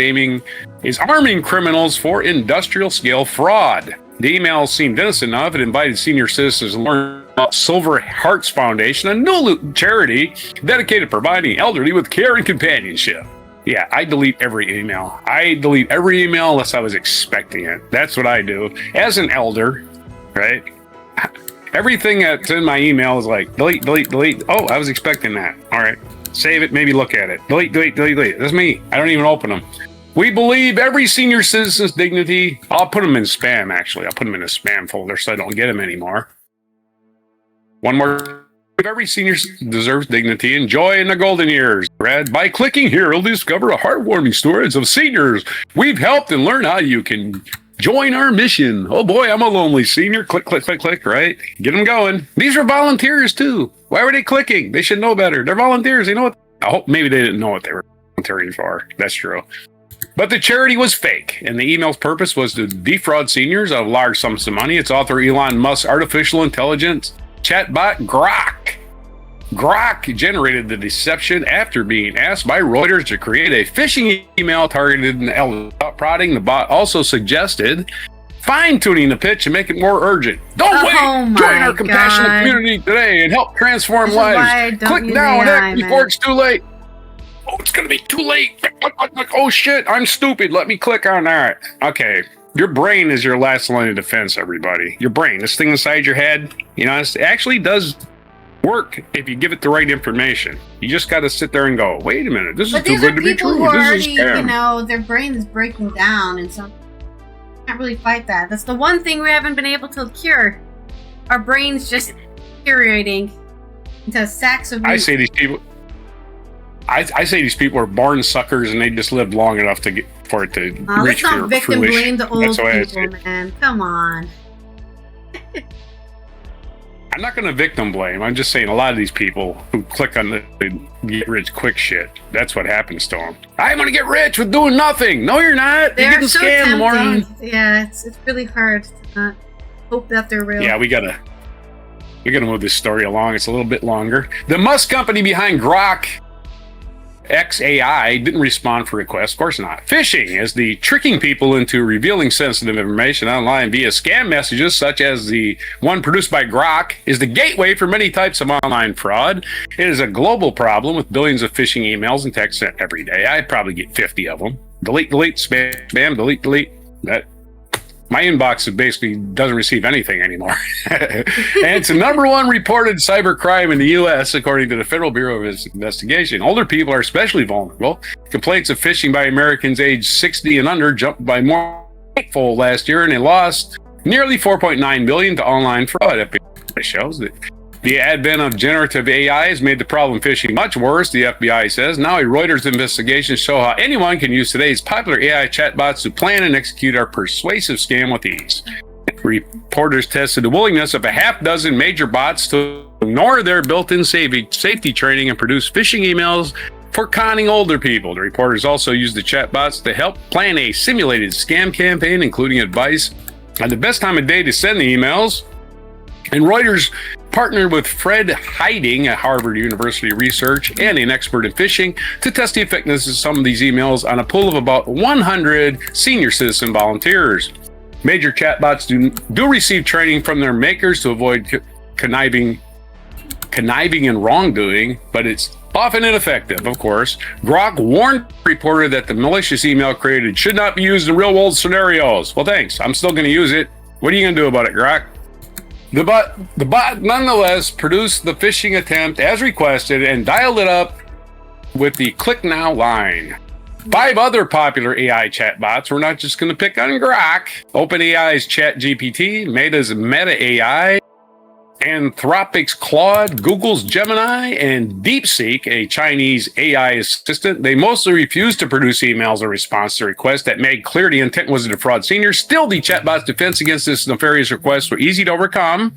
arming criminals for industrial scale fraud. The email seemed innocent enough. It invited senior citizens to learn about Silver Hearts Foundation, a new charity dedicated to providing elderly with care and companionship. Yeah, I delete every email. I delete every email unless I was expecting it. That's what I do. As an elder, right? Everything that's in my email is like, delete, delete, delete. Oh, I was expecting that. All right. Save it, maybe look at it. Delete, delete, delete, delete. That's me. I don't even open them. We believe every senior citizen's dignity. I'll put them in spam, actually. I'll put them in a spam folder so I don't get them anymore. One more. Every senior deserves dignity and joy in the golden years. Read, by clicking here, you'll discover a heartwarming stories of seniors we've helped and learn how you can join our mission. Oh boy, I'm a lonely senior. Click, click, click, click, right? Get them going. These are volunteers too. Why were they clicking? They should know better. They're volunteers. They know what. I hope maybe they didn't know what they were volunteering for. That's true. But the charity was fake, and the email's purpose was to defraud seniors of large sums of money. Its author, Elon Musk's artificial intelligence chatbot, Grok. Grok generated the deception after being asked by Reuters to create a phishing email targeted in prodding. The bot also suggested fine-tuning the pitch and make it more urgent. Don't wait! Join our compassionate community today and help transform lives. Click now and before it's too late. Oh, it's going to be too late. Oh, shit, I'm stupid. Let me click on that. Okay, your brain is your last line of defense, everybody. Your brain, this thing inside your head, you know, it actually does work if you give it the right information. You just got to sit there and go, wait a minute, this is too good to be true. Who already, you know, their brain is breaking down, and so you can't really fight that. That's the one thing we haven't been able to cure. Our brains just deteriorating into sacks of meat. I say these people are born suckers, and they just lived long enough to get for it to reach let's not victim blame the old people, man. Come on. I'm not going to victim blame. I'm just saying a lot of these people who click on the get rich quick shit, that's what happens to them. I'm going to get rich with doing nothing. No, you're not. You're getting scammed more. Yeah, it's really hard to not hope that they're real. Yeah, we gotta move this story along. It's a little bit longer. The Musk company behind Grok XAI didn't respond for requests. Of course not. Phishing is the tricking people into revealing sensitive information online via scam messages, such as the one produced by Grok, is the gateway for many types of online fraud. It is a global problem with billions of phishing emails and texts sent every day. I probably get 50 of them. Delete, spam, delete. That my inbox basically doesn't receive anything anymore. And it's the number one reported cybercrime in the U.S., according to the Federal Bureau of Investigation. Older people are especially vulnerable. Complaints of phishing by Americans aged 60 and under jumped by more than eightfold last year, and they lost nearly $4.9 billion to online fraud. It shows that the advent of generative AI has made the problem phishing much worse, the FBI says. Now a Reuters investigation shows how anyone can use today's popular AI chatbots to plan and execute our persuasive scam with ease. Reporters tested the willingness of a half dozen major bots to ignore their built-in safety training and produce phishing emails for conning older people. The reporters also used the chatbots to help plan a simulated scam campaign, including advice on the best time of day to send the emails. And Reuters partnered with Fred Heiding, a Harvard University research and an expert in phishing, to test the effectiveness of some of these emails on a pool of about 100 senior citizen volunteers. Major chatbots do receive training from their makers to avoid conniving and wrongdoing, but it's often ineffective, of course. Grok warned the reporter that the malicious email created should not be used in real-world scenarios. Well, thanks. I'm still going to use it. What are you going to do about it, Grok? The bot nonetheless produced the phishing attempt as requested and dialed it up with the click now line. 5 other popular AI chatbots, we're not just going to pick on Grok, OpenAI's ChatGPT, Meta's Meta AI, Anthropic's Claude, Google's Gemini, and DeepSeek, a Chinese AI assistant. They mostly refused to produce emails in response to requests that made clear the intent was to defraud seniors. Still, the chatbot's defense against this nefarious request were easy to overcome.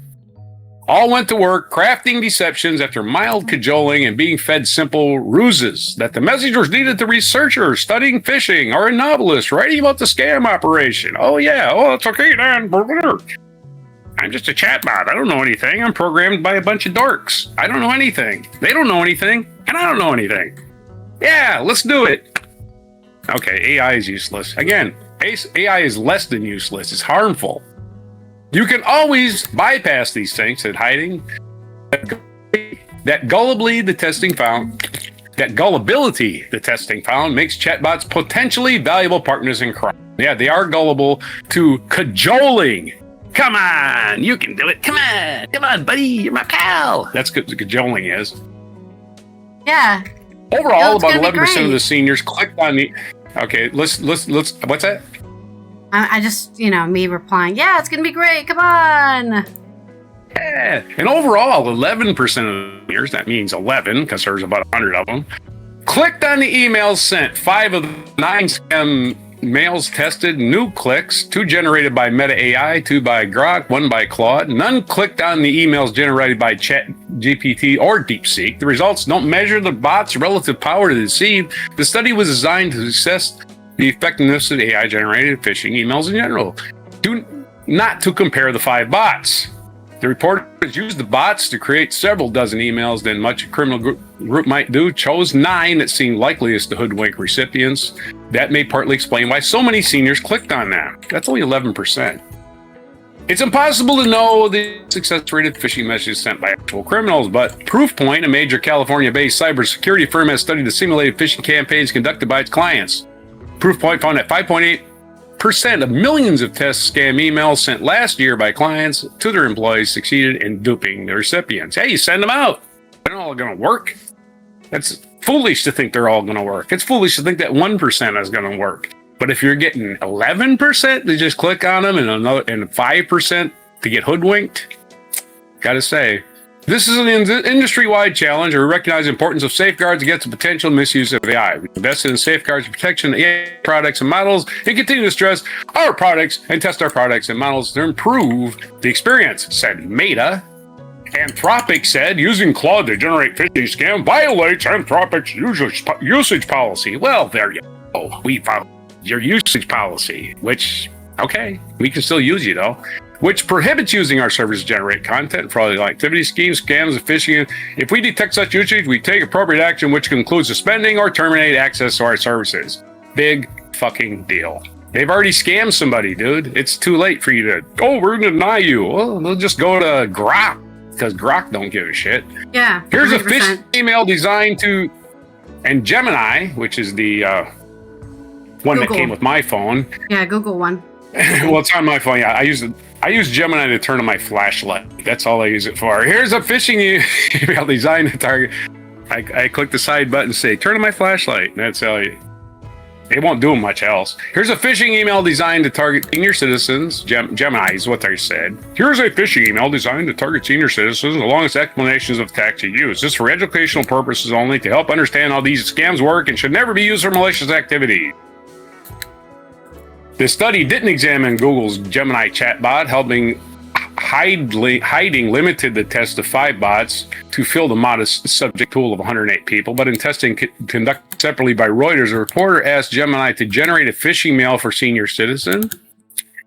All went to work crafting deceptions after mild cajoling and being fed simple ruses that the messengers needed the researcher studying phishing or a novelist writing about the scam operation. Oh, yeah. Oh, that's okay, Dan. I'm just a chatbot. I don't know anything. I'm programmed by a bunch of dorks. I don't know anything. They don't know anything, and I don't know anything. Yeah, let's do it. Okay, AI is useless. Again, AI is less than useless. It's harmful. You can always bypass these things, said Heiding. That gullibility the testing found makes chatbots potentially valuable partners in crime. Yeah, they are gullible to cajoling. Come on, you can do it. Come on, buddy, you're my pal. That's what cajoling is. Yeah. Overall, about 11% of the seniors clicked on the. Okay, let's. What's that? I just, me replying, yeah, it's gonna be great. Come on. Yeah, and overall, 11% of the seniors, that means 11, because there's about 100 of them, clicked on the emails sent. 5 of the 9 scam mails tested, new clicks, 2 generated by Meta AI, 2 by Grok, 1 by Claude. None clicked on the emails generated by ChatGPT or DeepSeek. The results don't measure the bot's relative power to deceive. The study was designed to assess the effectiveness of AI-generated phishing emails in general, not to compare the 5 bots. The reporters used the bots to create several dozen emails than much a criminal group might do, chose 9 that seemed likeliest to hoodwink recipients. That may partly explain why so many seniors clicked on them. That's only 11%. It's impossible to know the success rate of phishing messages sent by actual criminals, but Proofpoint, a major California-based cybersecurity firm, has studied the simulated phishing campaigns conducted by its clients. Proofpoint found that 5.8% of millions of test scam emails sent last year by clients to their employees succeeded in duping the recipients. Hey, you send them out. They're not all going to work. That's foolish to think they're all going to work. It's foolish to think that 1% is going to work. But if you're getting 11% to just click on them and 5% to get hoodwinked, gotta say, this is an industry-wide challenge. We recognize the importance of safeguards against the potential misuse of AI. We invested in safeguards protection of AI products and models and continue to stress our products and test our products and models to improve the experience, said Meta. Anthropic said using Claude to generate phishing scam violates Anthropic's usage policy. Well, there you go. We found your usage policy, which, okay, we can still use you though, which prohibits using our servers to generate content, fraudulent activity, schemes, scams, and phishing. If we detect such usage, we take appropriate action, which includes suspending or terminate access to our services. Big fucking deal. They've already scammed somebody, dude. It's too late for you to, we're gonna deny you. Well, they'll just go to Grok, because Grok don't give a shit. Yeah. 100%. Here's a phishing email designed to, and Gemini, which is the one Google. that came with my phone. Yeah, Google one. Well, it's on my phone. Yeah, I use Gemini to turn on my flashlight. That's all I use it for. Here's a phishing email designed to target. I click the side button and say, turn on my flashlight. And that's all it won't do much else. Here's a phishing email designed to target senior citizens. Gemini is what they said. Here's a phishing email designed to target senior citizens along with explanations of tactics used. This is for educational purposes only to help understand how these scams work and should never be used for malicious activity. The study didn't examine Google's Gemini chatbot, helping hiding limited the test to 5 bots to fill the modest subject pool of 108 people. But in testing conducted separately by Reuters, a reporter asked Gemini to generate a phishing mail for senior citizens.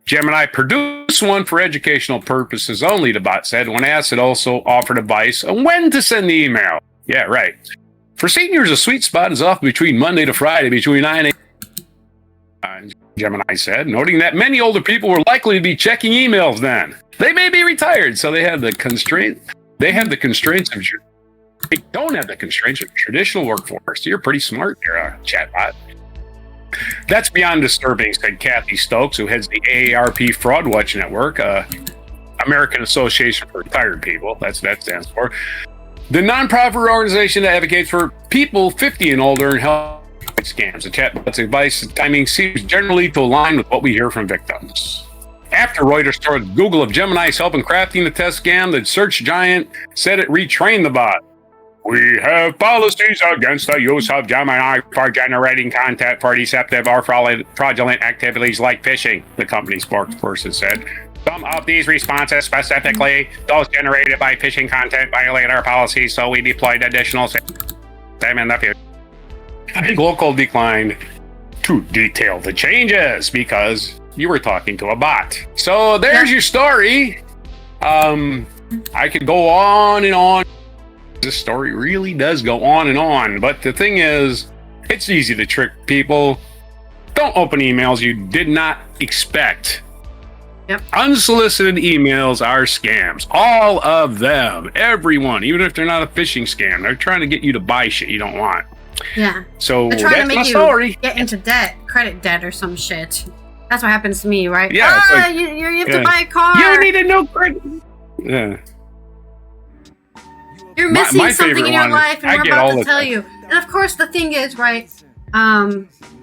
Gemini produced one for educational purposes only, the bot said. When asked, it also offered advice on when to send the email. Yeah, right. For seniors, a sweet spot is often between Monday to Friday, between 9 a.m. Gemini said, noting that many older people were likely to be checking emails then. They may be retired, so they have the constraint. They have the constraints of. They don't have the constraints of traditional workforce. You're pretty smart, you're a chatbot. That's beyond disturbing, said Kathy Stokes, who heads the AARP Fraud Watch Network, American Association for Retired People. That's what that stands for. The nonprofit organization that advocates for people 50 and older in health scams. The chatbot's advice and timing seems generally to align with what we hear from victims. After Reuters told Google of Gemini's help in crafting the test scam, the search giant said it retrained the bot. We have policies against the use of Gemini for generating content for deceptive or fraudulent activities like phishing, the company spokesperson said. Some of these responses, specifically those generated by phishing content, violate our policies, so we deployed additional them in the future. Google declined to detail the changes because you were talking to a bot. So there's your story. I could go on and on. This story really does go on and on. But the thing is, it's easy to trick people. Don't open emails you did not expect. Yep. Unsolicited emails are scams. All of them. Everyone. Even if they're not a phishing scam. They're trying to get you to buy shit you don't want. Yeah. So they're trying that's to make my you story. get into debt, credit debt or some shit. That's what happens to me, right? Yeah. Like, you have to buy a car. You need a new credit. Yeah. You're missing my something in your one, life, and I we're get about all to the tell time. you. And of course, the thing is, right?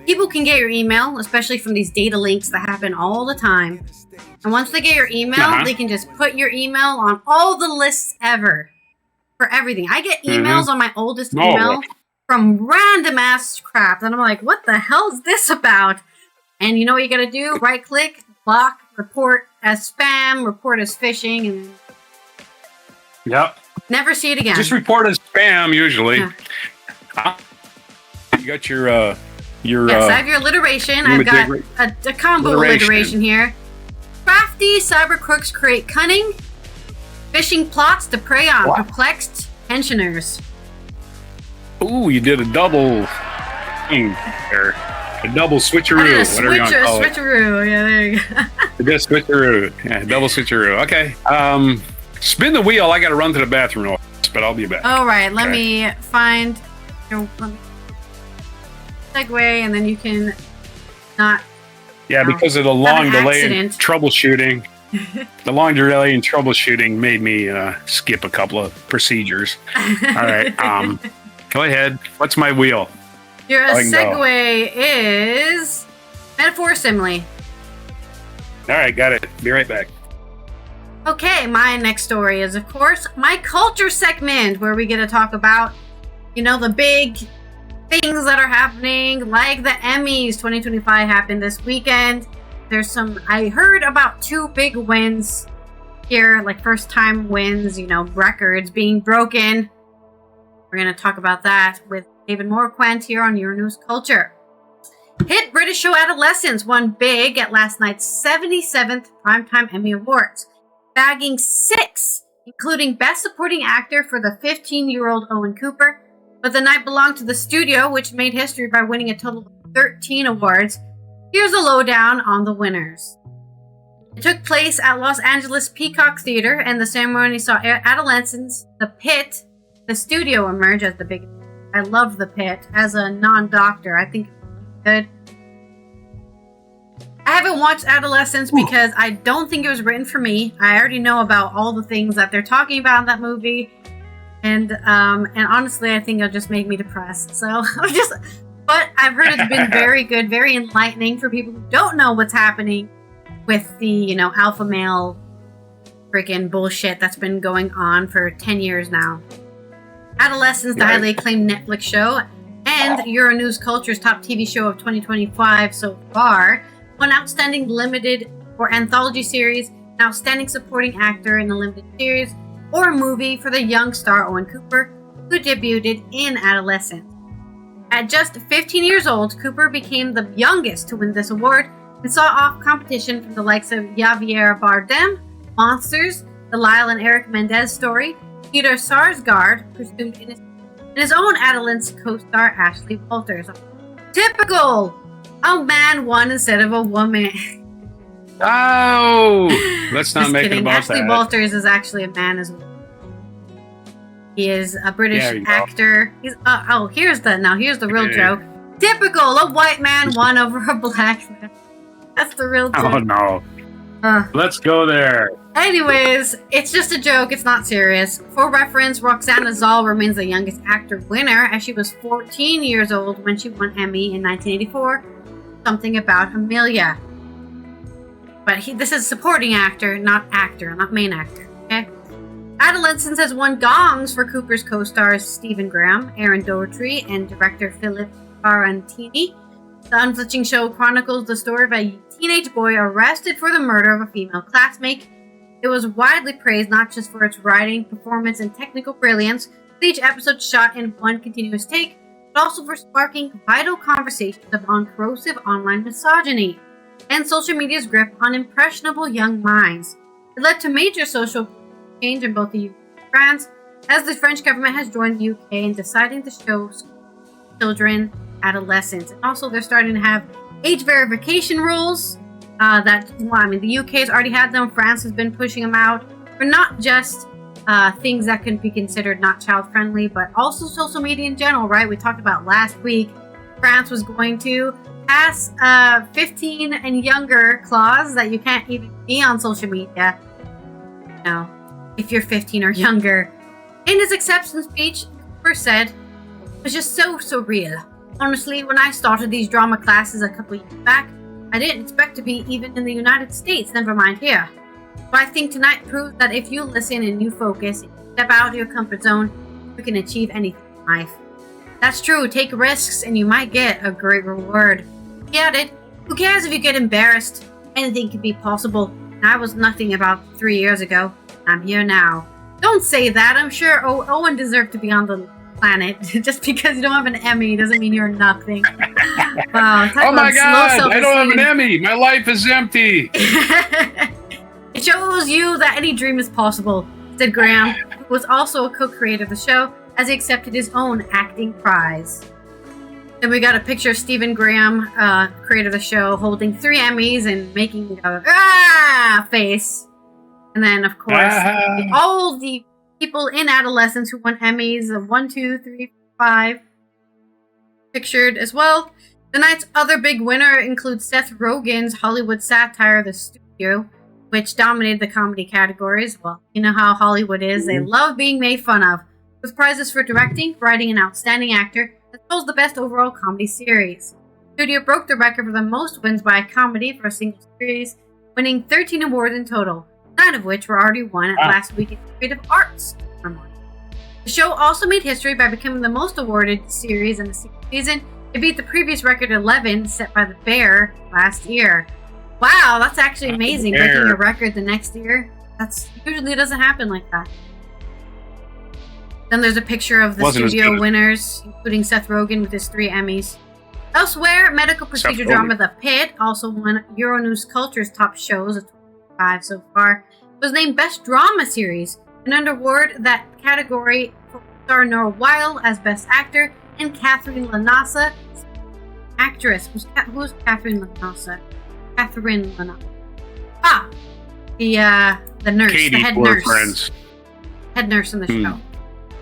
People can get your email, especially from these data links that happen all the time. And once they get your email, they can just put your email on all the lists ever for everything. I get emails on my oldest email from random ass crap, and I'm like, what the hell is this about? And you know what you gotta do? Right click, block, report as spam, report as phishing, and never see it again. Just report as spam usually. Yeah. You got your yes, I have your alliteration. I've got a combo alliteration here. Crafty cyber crooks create cunning phishing plots to prey on perplexed pensioners. Ooh, you did a double thing there. A double switcheroo. I did a switcheroo. Yeah, there you go. Just switcheroo. Yeah, double switcheroo. Okay. Spin the wheel. I got to run to the bathroom, but I'll be back. All right. Let me find your segue, and then you can not. Yeah, because of the long delay in troubleshooting. The long delay in troubleshooting made me skip a couple of procedures. All right. Go ahead. What's my wheel? Your segue is metaphor simile. All right, got it. Be right back. Okay, my next story is, of course, my culture segment, where we get to talk about, the big things that are happening, like the Emmys 2025 happened this weekend. I heard about 2 big wins here, like first time wins, records being broken. We're going to talk about that with David Morquent here on Euronews Culture. Hit British show Adolescence won big at last night's 77th Primetime Emmy Awards, bagging 6, including Best Supporting Actor for the 15-year-old Owen Cooper. But the night belonged to the studio, which made history by winning a total of 13 awards. Here's a lowdown on the winners. It took place at Los Angeles Peacock Theater, and the ceremony saw Adolescence, The Pit, the studio emerge as the biggest. I love The Pit. As a non-doctor, I think it's good. I haven't watched Adolescence because I don't think it was written for me. I already know about all the things that they're talking about in that movie. And honestly, I think it'll just make me depressed. But I've heard it's been very good, very enlightening for people who don't know what's happening with the, alpha male freaking bullshit that's been going on for 10 years now. Adolescence, the highly acclaimed Netflix show, and Euronews Culture's top TV show of 2025 so far, won Outstanding Limited or Anthology Series, an Outstanding Supporting Actor in a Limited Series, or a movie for the young star Owen Cooper, who debuted in Adolescence. At just 15 years old, Cooper became the youngest to win this award and saw off competition from the likes of Javier Bardem, Monsters, the Lyle and Eric Mendez story, Peter Sarsgaard pursued in his own adolescence co-star Ashley Walters. Typical! A man won instead of a woman. Oh! Let's not make it about Ashley that. Walters is actually a man as well. He is a British actor. He's here's the real joke. Typical, a white man won over a black man. That's the real joke. Oh no. Let's go there. Anyways, it's just a joke. It's not serious. For reference, Roxana Zal remains the youngest actor winner, as she was 14 years old when she won Emmy in 1984. Something About Amelia. But this is supporting actor, not main actor. Okay. Adolescence has won gongs for Cooper's co-stars Stephen Graham, Aaron Doherty, and director Philip Barantini. The unflinching show chronicles the story of a teenage boy arrested for the murder of a female classmate. It was widely praised not just for its writing, performance, and technical brilliance, with each episode shot in one continuous take, but also for sparking vital conversations on corrosive online misogyny and social media's grip on impressionable young minds. It led to major social change in both the UK and France, as the French government has joined the UK in deciding to show children adolescents. And also they're starting to have age verification rules the UK has already had them. France has been pushing them out for not just things that can be considered not child friendly, but also social media in general, right? We talked about last week, France was going to pass 15 and younger clause that you can't even be on social media, if you're 15 or younger. In his acceptance speech, Cooper said, "It was just so surreal. Honestly, when I started these drama classes a couple years back, I didn't expect to be even in the United States, never mind here. But I think tonight proves that if you listen and you focus, and you step out of your comfort zone, you can achieve anything in life. That's true, take risks and you might get a great reward." He added, "Who cares if you get embarrassed? Anything can be possible. And I was nothing about 3 years ago. I'm here now." Don't say that. I'm sure Owen deserved to be on the planet. Just because you don't have an Emmy doesn't mean you're nothing. Wow, oh my God, I don't have an Emmy. My life is empty. It shows you that any dream is possible, said Graham, who was also a co-creator of the show, as he accepted his own acting prize. Then we got a picture of Stephen Graham, creator of the show, holding 3 Emmys and making face. And then, of course, all the people in adolescence who won Emmys of 1, 2, 3, 5 pictured as well. The night's other big winner includes Seth Rogen's Hollywood satire, The Studio, which dominated the comedy categories. Well, you know how Hollywood is. They love being made fun of. With prizes for directing, writing, and outstanding actor, as well as the best overall comedy series. The Studio broke the record for the most wins by a comedy for a single series, winning 13 awards in total, 9 of which were already won at last week's Creative Arts ceremony. The show also made history by becoming the most awarded series in the season. It beat the previous record 11 set by The Bear last year. Wow, that's actually amazing, breaking a record the next year. That's usually doesn't happen like that. Then there's a picture of the studio winners, including Seth Rogen with his 3 Emmys. Elsewhere, medical procedure drama The Pit also won Euronews Culture's top shows of 25 so far. It was named Best Drama Series, and earned award that category for star Noah Weil as Best Actor and Catherine Lanasa, actress. Who's Catherine Lanasa? Catherine Lanasa. The nurse, Katie, the head nurse. Friends. Head nurse in the show.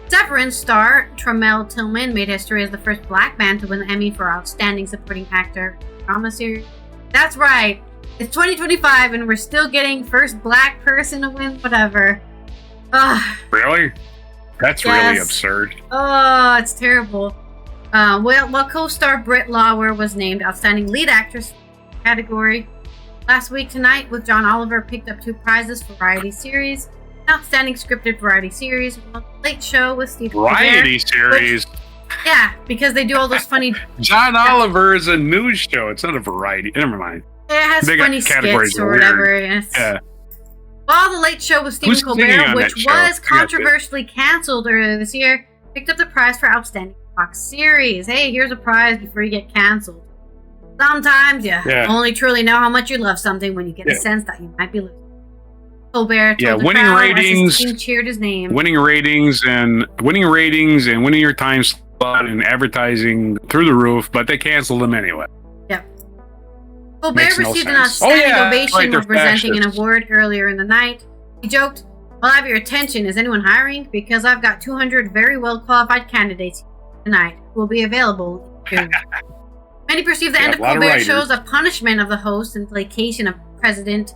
Severance star Tremel Tillman made history as the first black man to win the Emmy for Outstanding Supporting Actor Drama Series. That's right. It's 2025 and we're still getting first black person to win whatever. Ugh. Really? That's really absurd. Oh, it's terrible. Well, co-star Britt Lower was named Outstanding Lead Actress category. Last week tonight, with John Oliver picked up 2 prizes for Variety Series. Outstanding Scripted Variety Series, Late Show with Steve Variety Series? Yeah, because they do all those funny... John Oliver is a news show. It's not a variety. Never mind. It has funny skits or whatever. Yeah. While The Late Show with Stephen Colbert, which was controversially canceled earlier this year, picked up the prize for Outstanding Fox Series. Hey, here's a prize before you get canceled. Sometimes you only truly know how much you love something when you get a sense that you might be losing. Colbert told the crowd ratings, as his team cheered his name. Winning ratings and winning your time slot and advertising through the roof, but they canceled them anyway. Yep. Colbert received an outstanding ovation while presenting an award earlier in the night. He joked, "I'll have your attention. Is anyone hiring? Because I've got 200 very well qualified candidates tonight who will be available in June." Many perceive the end of Colbert show as a punishment of the host and placation of President,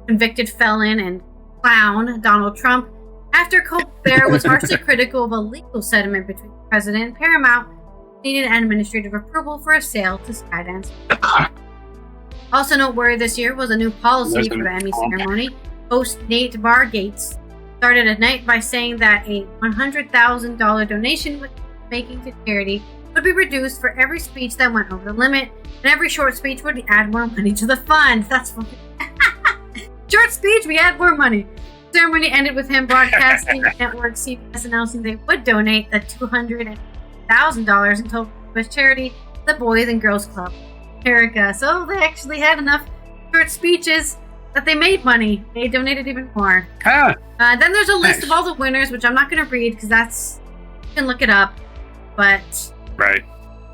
convicted felon, and clown Donald Trump, after Colbert was harshly critical of a legal settlement between the president and Paramount, needed administrative approval for a sale to Skydance. Also noteworthy this year was a new policy for the Emmy ceremony. Host Nate Bargatze started a night by saying that a $100,000 donation was making to charity would be reduced for every speech that went over the limit, and every short speech would add more money to the fund. That's funny. Short speech, we add more money. The ceremony ended with him broadcasting network CBS announcing they would donate the $200,000 in total to his charity, the Boys and Girls Club America. So they actually had enough short speeches that they made money. They donated even more. Then there's a list of all the winners, which I'm not going to read because you can look it up. But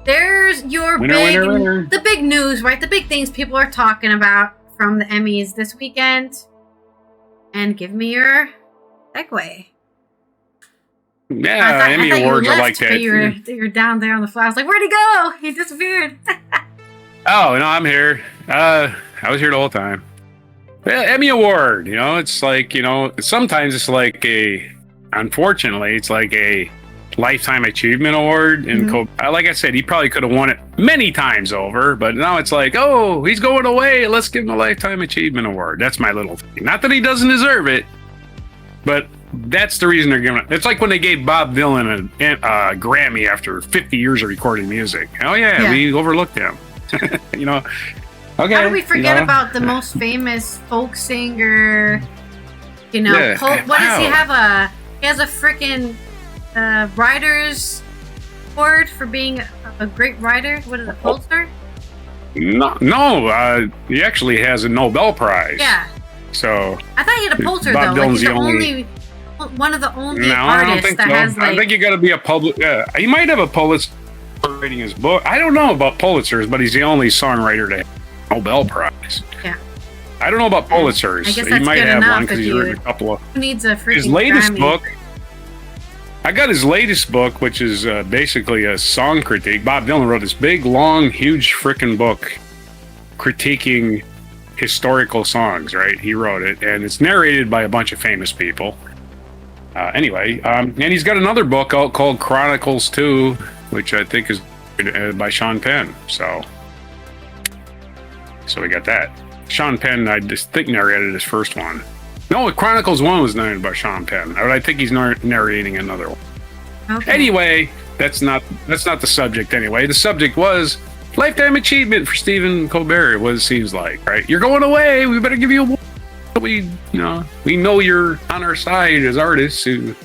there's your the big news, right? The big things people are talking about from the Emmys this weekend. And give me your segue. Yeah, Emmy Awards are like that. You're down there on the floor. I was like, where'd he go? He disappeared. Oh, no, I'm here. I was here the whole time. Emmy Award, it's like, sometimes it's like unfortunately, it's like a Lifetime Achievement Award. And like I said, he probably could have won it many times over, but now it's like, oh, he's going away. Let's give him a Lifetime Achievement Award. That's my little thing. Not that he doesn't deserve it, but that's the reason they're giving it. It's like when they gave Bob Dylan a Grammy after 50 years of recording music. Oh, yeah. We overlooked him. Okay. How do we forget about the most famous folk singer? What does he have? He has a freaking writer's award for being a great writer. What is it, Pulitzer? No. He actually has a Nobel Prize. Yeah. So I thought he had a Pulitzer Bob though. Dylan's like he's one of the only artists that has. I think you got to be a Pulitzer. He might have a Pulitzer writing his book. I don't know about Pulitzers, but he's the only songwriter to have a Nobel Prize. Yeah. I don't know about Pulitzers. I guess He that's might good have enough one because if he's you- written a couple of. Who needs a freaking His latest Grammy? book. I got his latest book, which is basically a song critique. Bob Dylan wrote this big, long, huge frickin' book critiquing historical songs, right? He wrote it, and it's narrated by a bunch of famous people. Anyway, and he's got another book out called Chronicles 2, which I think is by Sean Penn. So we got that. Sean Penn, I just think, narrated his first one. No, Chronicles 1 was narrated by Sean Penn. I think he's narrating another one. Okay. Anyway, that's not the subject anyway. The subject was lifetime achievement for Stephen Colbert, what it seems like, right? You're going away. We better give you a award. We know you're on our side as artists who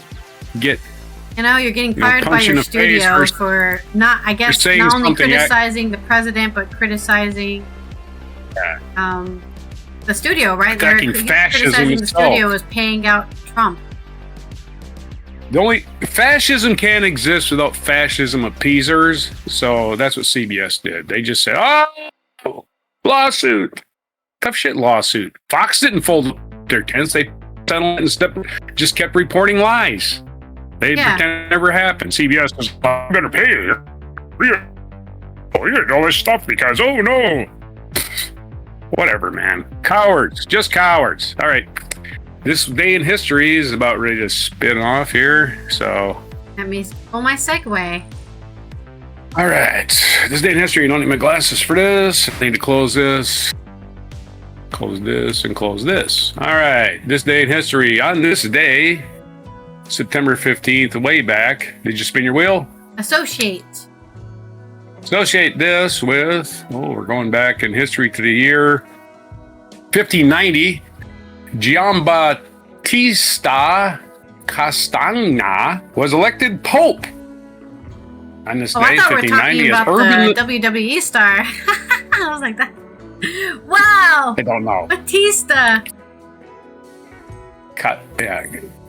get. You're getting fired by punch in your the face studio for for not only saying something criticizing the president, but criticizing the studio, right? Attacking fascism criticizing the itself. studio is paying out Trump. The only fascism can't exist without fascism appeasers. So that's what CBS did. They just said, "Oh, lawsuit, tough shit lawsuit." Fox didn't fold their tents. They settled and just kept reporting lies. They pretend it never happened. CBS was, "I'm gonna pay you. You did all this stuff because no." Whatever, man. Cowards, just cowards. All right. This day in history is about ready to spin off here, so. Let me pull my segue. All right. This day in history, you don't need my glasses for this. I need to close this, and close this. All right. This day in history, on this day, September 15th, way back. Did you spin your wheel? Associate this with, we're going back in history to the year 1590. Giambattista Castagna was elected Pope. On this day, I thought we were 1590, talking about the WWE star. I was like, that. Wow. I don't know. Batista.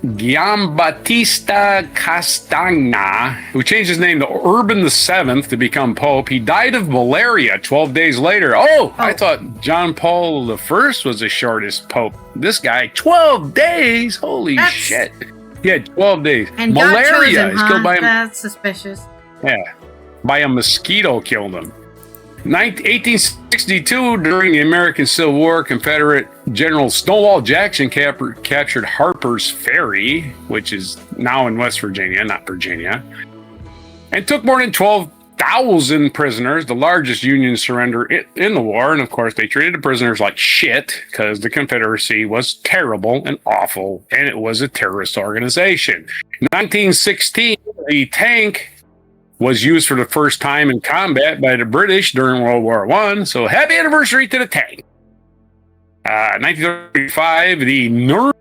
Giambattista Castagna, who changed his name to Urban VII to become Pope. He died of malaria 12 days later. I thought John Paul I was the shortest Pope. This guy, 12 days? Holy shit. Yeah, 12 days. And malaria. He's killed by That's suspicious. Yeah, by a mosquito killed him. 1862, during the American Civil War, Confederate General Stonewall Jackson captured Harper's Ferry, which is now in West Virginia, not Virginia, and took more than 12,000 prisoners, the largest Union surrender in the war. And of course, they treated the prisoners like shit because the Confederacy was terrible and awful, and it was a terrorist organization. 1916, the tank was used for the first time in combat by the British during World War I. So happy anniversary to the tank. 1935, the Nuremberg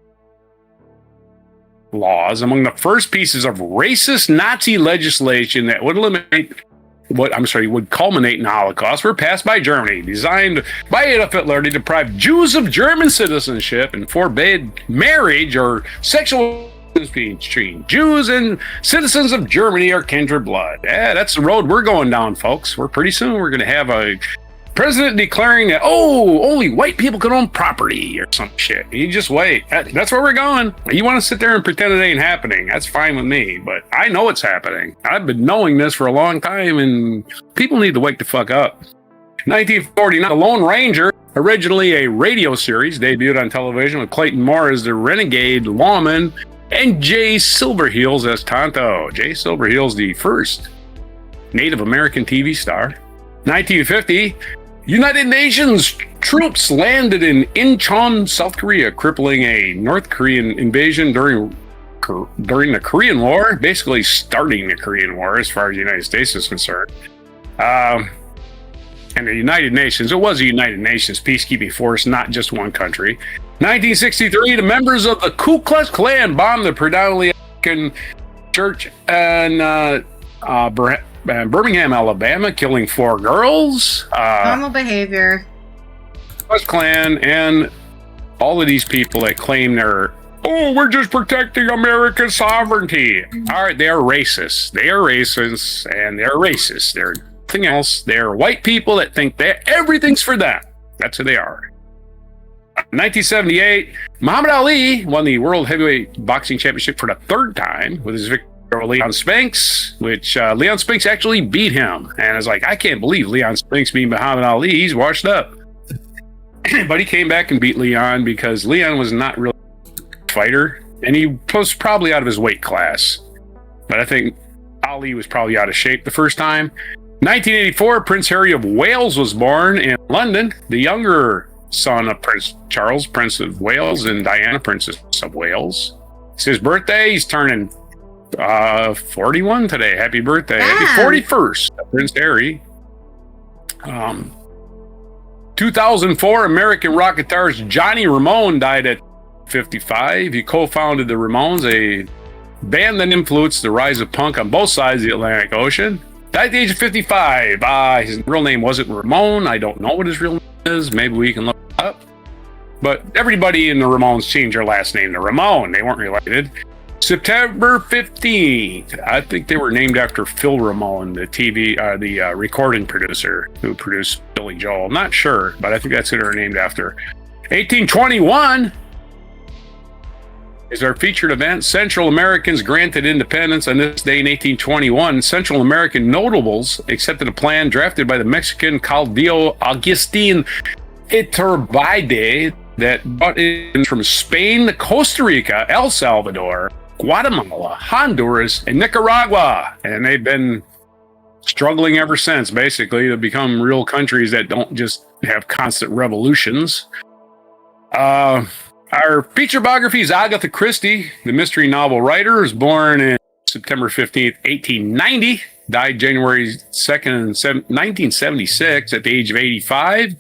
laws, among the first pieces of racist Nazi legislation that would would culminate in the Holocaust, were passed by Germany, designed by Adolf Hitler to deprive Jews of German citizenship and forbade marriage or sexual between Jews and citizens of Germany or kindred blood. Yeah, that's the road we're going down, folks. Pretty soon we're going to have a president declaring that, only white people can own property or some shit. You just wait. That's where we're going. You want to sit there and pretend it ain't happening, that's fine with me, but I know it's happening. I've been knowing this for a long time, and people need to wake the fuck up. 1949, The Lone Ranger, originally a radio series, debuted on television with Clayton Moore as the renegade lawman and Jay Silverheels as Tonto. Jay Silverheels, the first Native American TV star. 1950, United Nations troops landed in Incheon, South Korea, crippling a North Korean invasion during the Korean War, basically starting the Korean War as far as the United States is concerned. And the United Nations, it was a United Nations peacekeeping force, not just one country. 1963, the members of the Ku Klux Klan bombed the predominantly African church in Birmingham, Alabama, killing 4 girls. Normal behavior. Ku Klux Klan and all of these people that claim we're just protecting American sovereignty. All right, they are racist. They are racist, and they're racist. They're nothing else. They're white people that think that everything's for them. That's who they are. 1978, Muhammad Ali won the World Heavyweight Boxing Championship for the third time with his victory over Leon Spinks, which Leon Spinks actually beat him. And I was like, I can't believe Leon Spinks beat Muhammad Ali. He's washed up. But he came back and beat Leon because Leon was not really a fighter. And he was probably out of his weight class. But I think Ali was probably out of shape the first time. 1984, Prince Harry of Wales was born in London, the younger son of Prince Charles, Prince of Wales, and Diana, Princess of Wales. It's his birthday. He's turning 41 today. Happy birthday. Happy 41st, Prince Harry. 2004, American rock guitarist Johnny Ramone died at 55. He co-founded the Ramones, a band that influenced the rise of punk on both sides of the Atlantic Ocean. Died at the age of 55. His real name wasn't Ramone. I don't know what his real name is. Maybe we can look it up. But everybody in the Ramones changed their last name to Ramone. They weren't related. September 15th. I think they were named after Phil Ramone, the recording producer who produced Billy Joel. Not sure, but I think that's who they were named after. 1821 is our featured event. Central Americans granted independence on this day in 1821. Central American notables accepted a plan drafted by the Mexican Caudillo Agustin Iturbide that brought in from Spain to Costa Rica, El Salvador, Guatemala, Honduras, and Nicaragua. And they've been struggling ever since, basically, to become real countries that don't just have constant revolutions. Our feature biography is Agatha Christie, the mystery novel writer, was born in September 15th, 1890, died January 2nd, 1976 at the age of 85.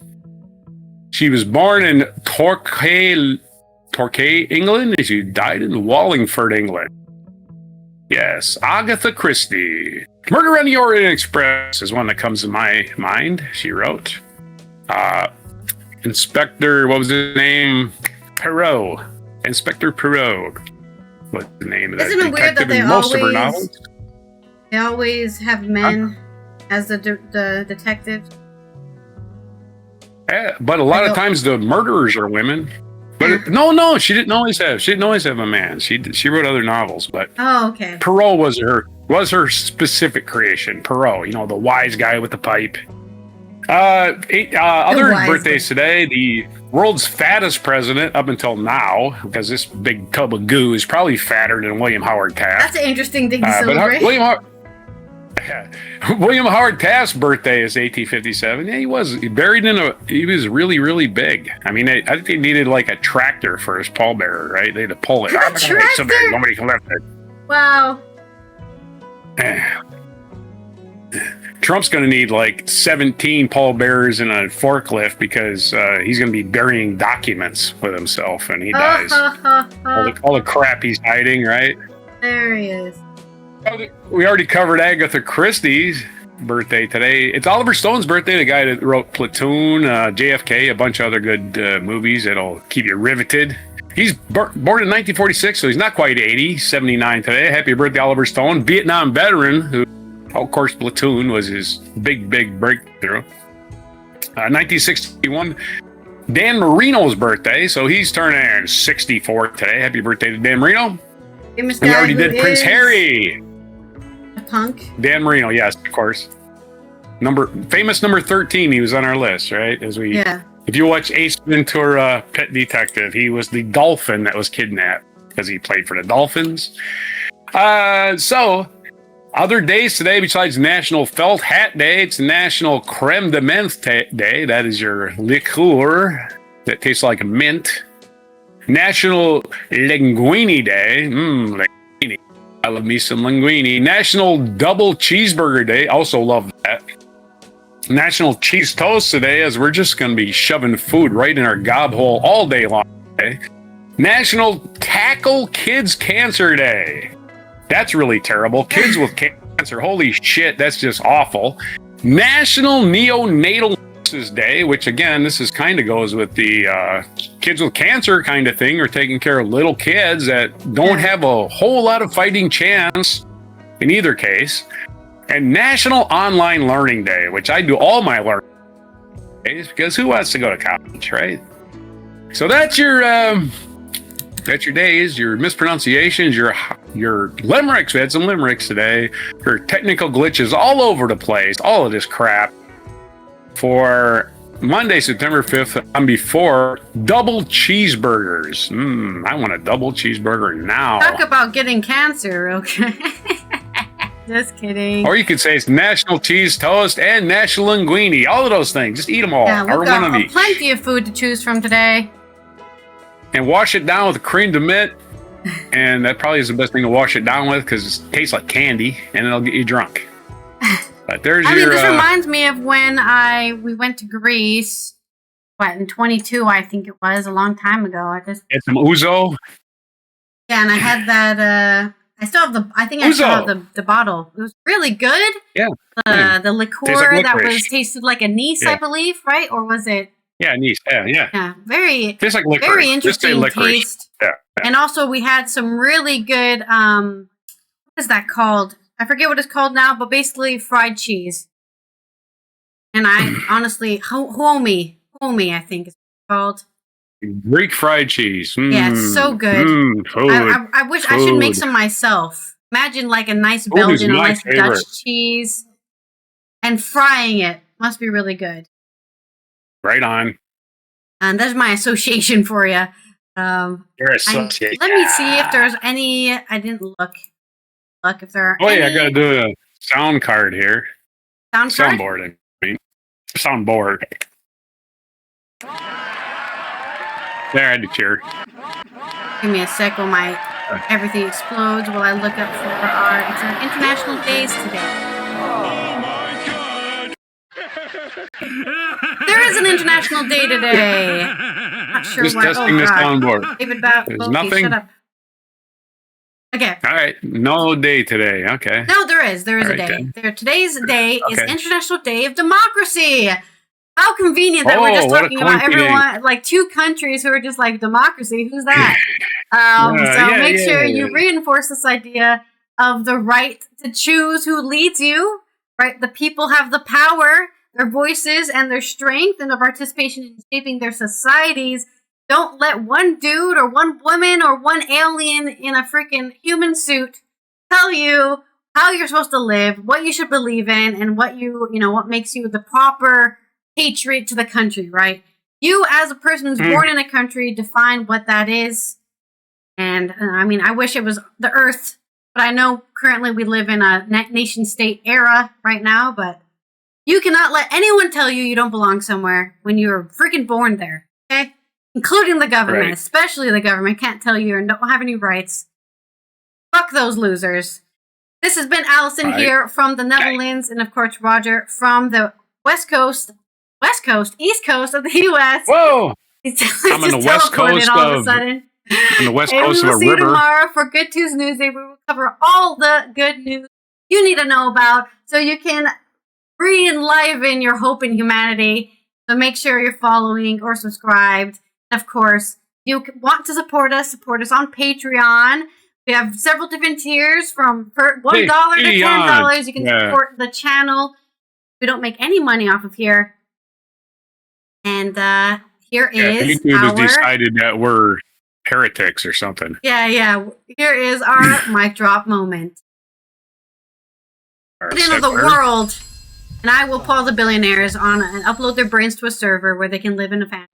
She was born in Torquay, England, and she died in Wallingford, England. Yes, Agatha Christie. Murder on the Orient Express is one that comes to my mind, she wrote. Inspector, what was his name? Perot. Inspector Perot. What's the name of that Isn't it weird that detective in most of her novels? They always have men as the detectives? Yeah, but a lot of times the murderers are women. But no, she didn't always have a man. She wrote other novels, but okay. Perot was her specific creation. Perot, the wise guy with the pipe. Other birthdays today, the world's fattest president up until now, because this big tub of goo is probably fatter than William Howard Taft. That's an interesting thing to celebrate. William Howard Taft's birthday is 1857. Yeah, he was really, really big. I mean, I think they needed like a tractor for his pallbearer, right? They had to pull it. A tractor? Nobody can lift it. Wow. Trump's going to need like 17 pallbearers and a forklift because he's going to be burying documents with himself when he dies. All the crap he's hiding, right? There he is. We already covered Agatha Christie's birthday today. It's Oliver Stone's birthday, the guy that wrote Platoon, JFK, a bunch of other good movies that'll keep you riveted. He's born in 1946, so he's not quite 80, 79 today. Happy birthday, Oliver Stone. Vietnam veteran who, of course, Platoon was his big breakthrough. 1961, Dan Marino's birthday, so he's turning 64 today. Happy birthday to Dan Marino. We already did Prince Harry. Punk. Dan Marino, yes, of course. Famous number 13, he was on our list, right? If you watch Ace Ventura, Pet Detective, he was the dolphin that was kidnapped because he played for the Dolphins. So, other days today besides National Felt Hat Day, it's National Creme de Menthe Day. That is your liqueur that tastes like mint. National Linguine Day. Linguine. I love me some linguine. National Double Cheeseburger Day. Also love that. National Cheese Toast today, as we're just going to be shoving food right in our gob hole all day long today. National Tackle Kids Cancer Day. That's really terrible. Kids with cancer. Holy shit, that's just awful. National Neonatal Nurses Day, which again, this is kind of goes with the kids with cancer kind of thing, or taking care of little kids that don't have a whole lot of fighting chance in either case. And National Online Learning Day, which I do all my learning days because who wants to go to college, right? So that's your days, your mispronunciations, your limericks. We had some limericks today. Your technical glitches all over the place. All of this crap for Monday, September 5th. I'm before double cheeseburgers. I want a double cheeseburger now. Talk about getting cancer, okay? Just kidding. Or you could say it's National Cheese Toast and National Linguine. All of those things. Just eat them all. Yeah, or we've one of got each. plenty of food to choose from today. And wash it down with cream de mint. And that probably is the best thing to wash it down with because it tastes like candy and it'll get you drunk. But there's this reminds me of when we went to Greece. What, in 22, I think it was, a long time ago. I just had some ouzo. Yeah, and I had that. I still have the bottle. It was really good. Yeah. The liqueur like that tasted like anise, I believe, right? Or was it? Yeah, anise. Yeah. Yeah, very. Tastes like licorice. Very interesting taste. Yeah. And also, we had some really good. What is that called? I forget what it's called now, but basically fried cheese. And I honestly, homie, I think it's called. Greek fried cheese. Yeah, it's so good. I wish I should make some myself. Imagine like a nice Belgian or nice Dutch cheese and frying it. Must be really good. Right on. And that's my association for you. Your association. Let me see if there's any. I didn't look if there are any. I gotta do a sound card here. Soundboard. Soundboard. There, I had to cheer. Give me a sec while everything explodes while I look up for it's our international days today. There is an international day today. Not sure Just what. testing this soundboard. David There's nothing. Shut up. Okay. All right. No day today. Okay. No, there is. There is a day. Today's day is International Day of Democracy. How convenient that we're just talking about everyone, like two countries who are just like democracy. Who's that? Make sure you reinforce this idea of the right to choose who leads you, right? The people have the power, their voices, and their strength and their participation in shaping their societies. Don't let one dude or one woman or one alien in a freaking human suit tell you how you're supposed to live, what you should believe in, and what what makes you the proper patriot to the country, right? You, as a person who's born in a country, define what that is. And I wish it was the Earth, but I know currently we live in a nation-state era right now. But you cannot let anyone tell you don't belong somewhere when you're freaking born there, okay? Including the government, especially the government can't tell you and don't have any rights. Fuck those losers. This has been Allison here from the Netherlands, and of course Roger from the East Coast of the U.S. Whoa! I'm on the West Coast of a river. We'll see you tomorrow for Good Tuesday News Day. We will cover all the good news you need to know about so you can re-enliven your hope in humanity. So make sure you're following or subscribed. And of course, if you want to support us on Patreon. We have several different tiers from $1 to $10. You can support the channel. We don't make any money off of here. And here is YouTube has decided that we're heretics or something. Yeah. Here is our mic drop moment. At the end of the world, and I will pull the billionaires on and upload their brains to a server where they can live in a family.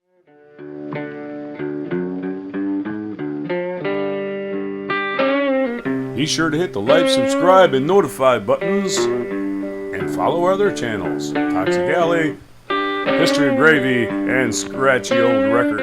Be sure to hit the like, subscribe, and notify buttons, and follow our other channels, Toxic Alley, History of Gravy, and Scratchy Old Records.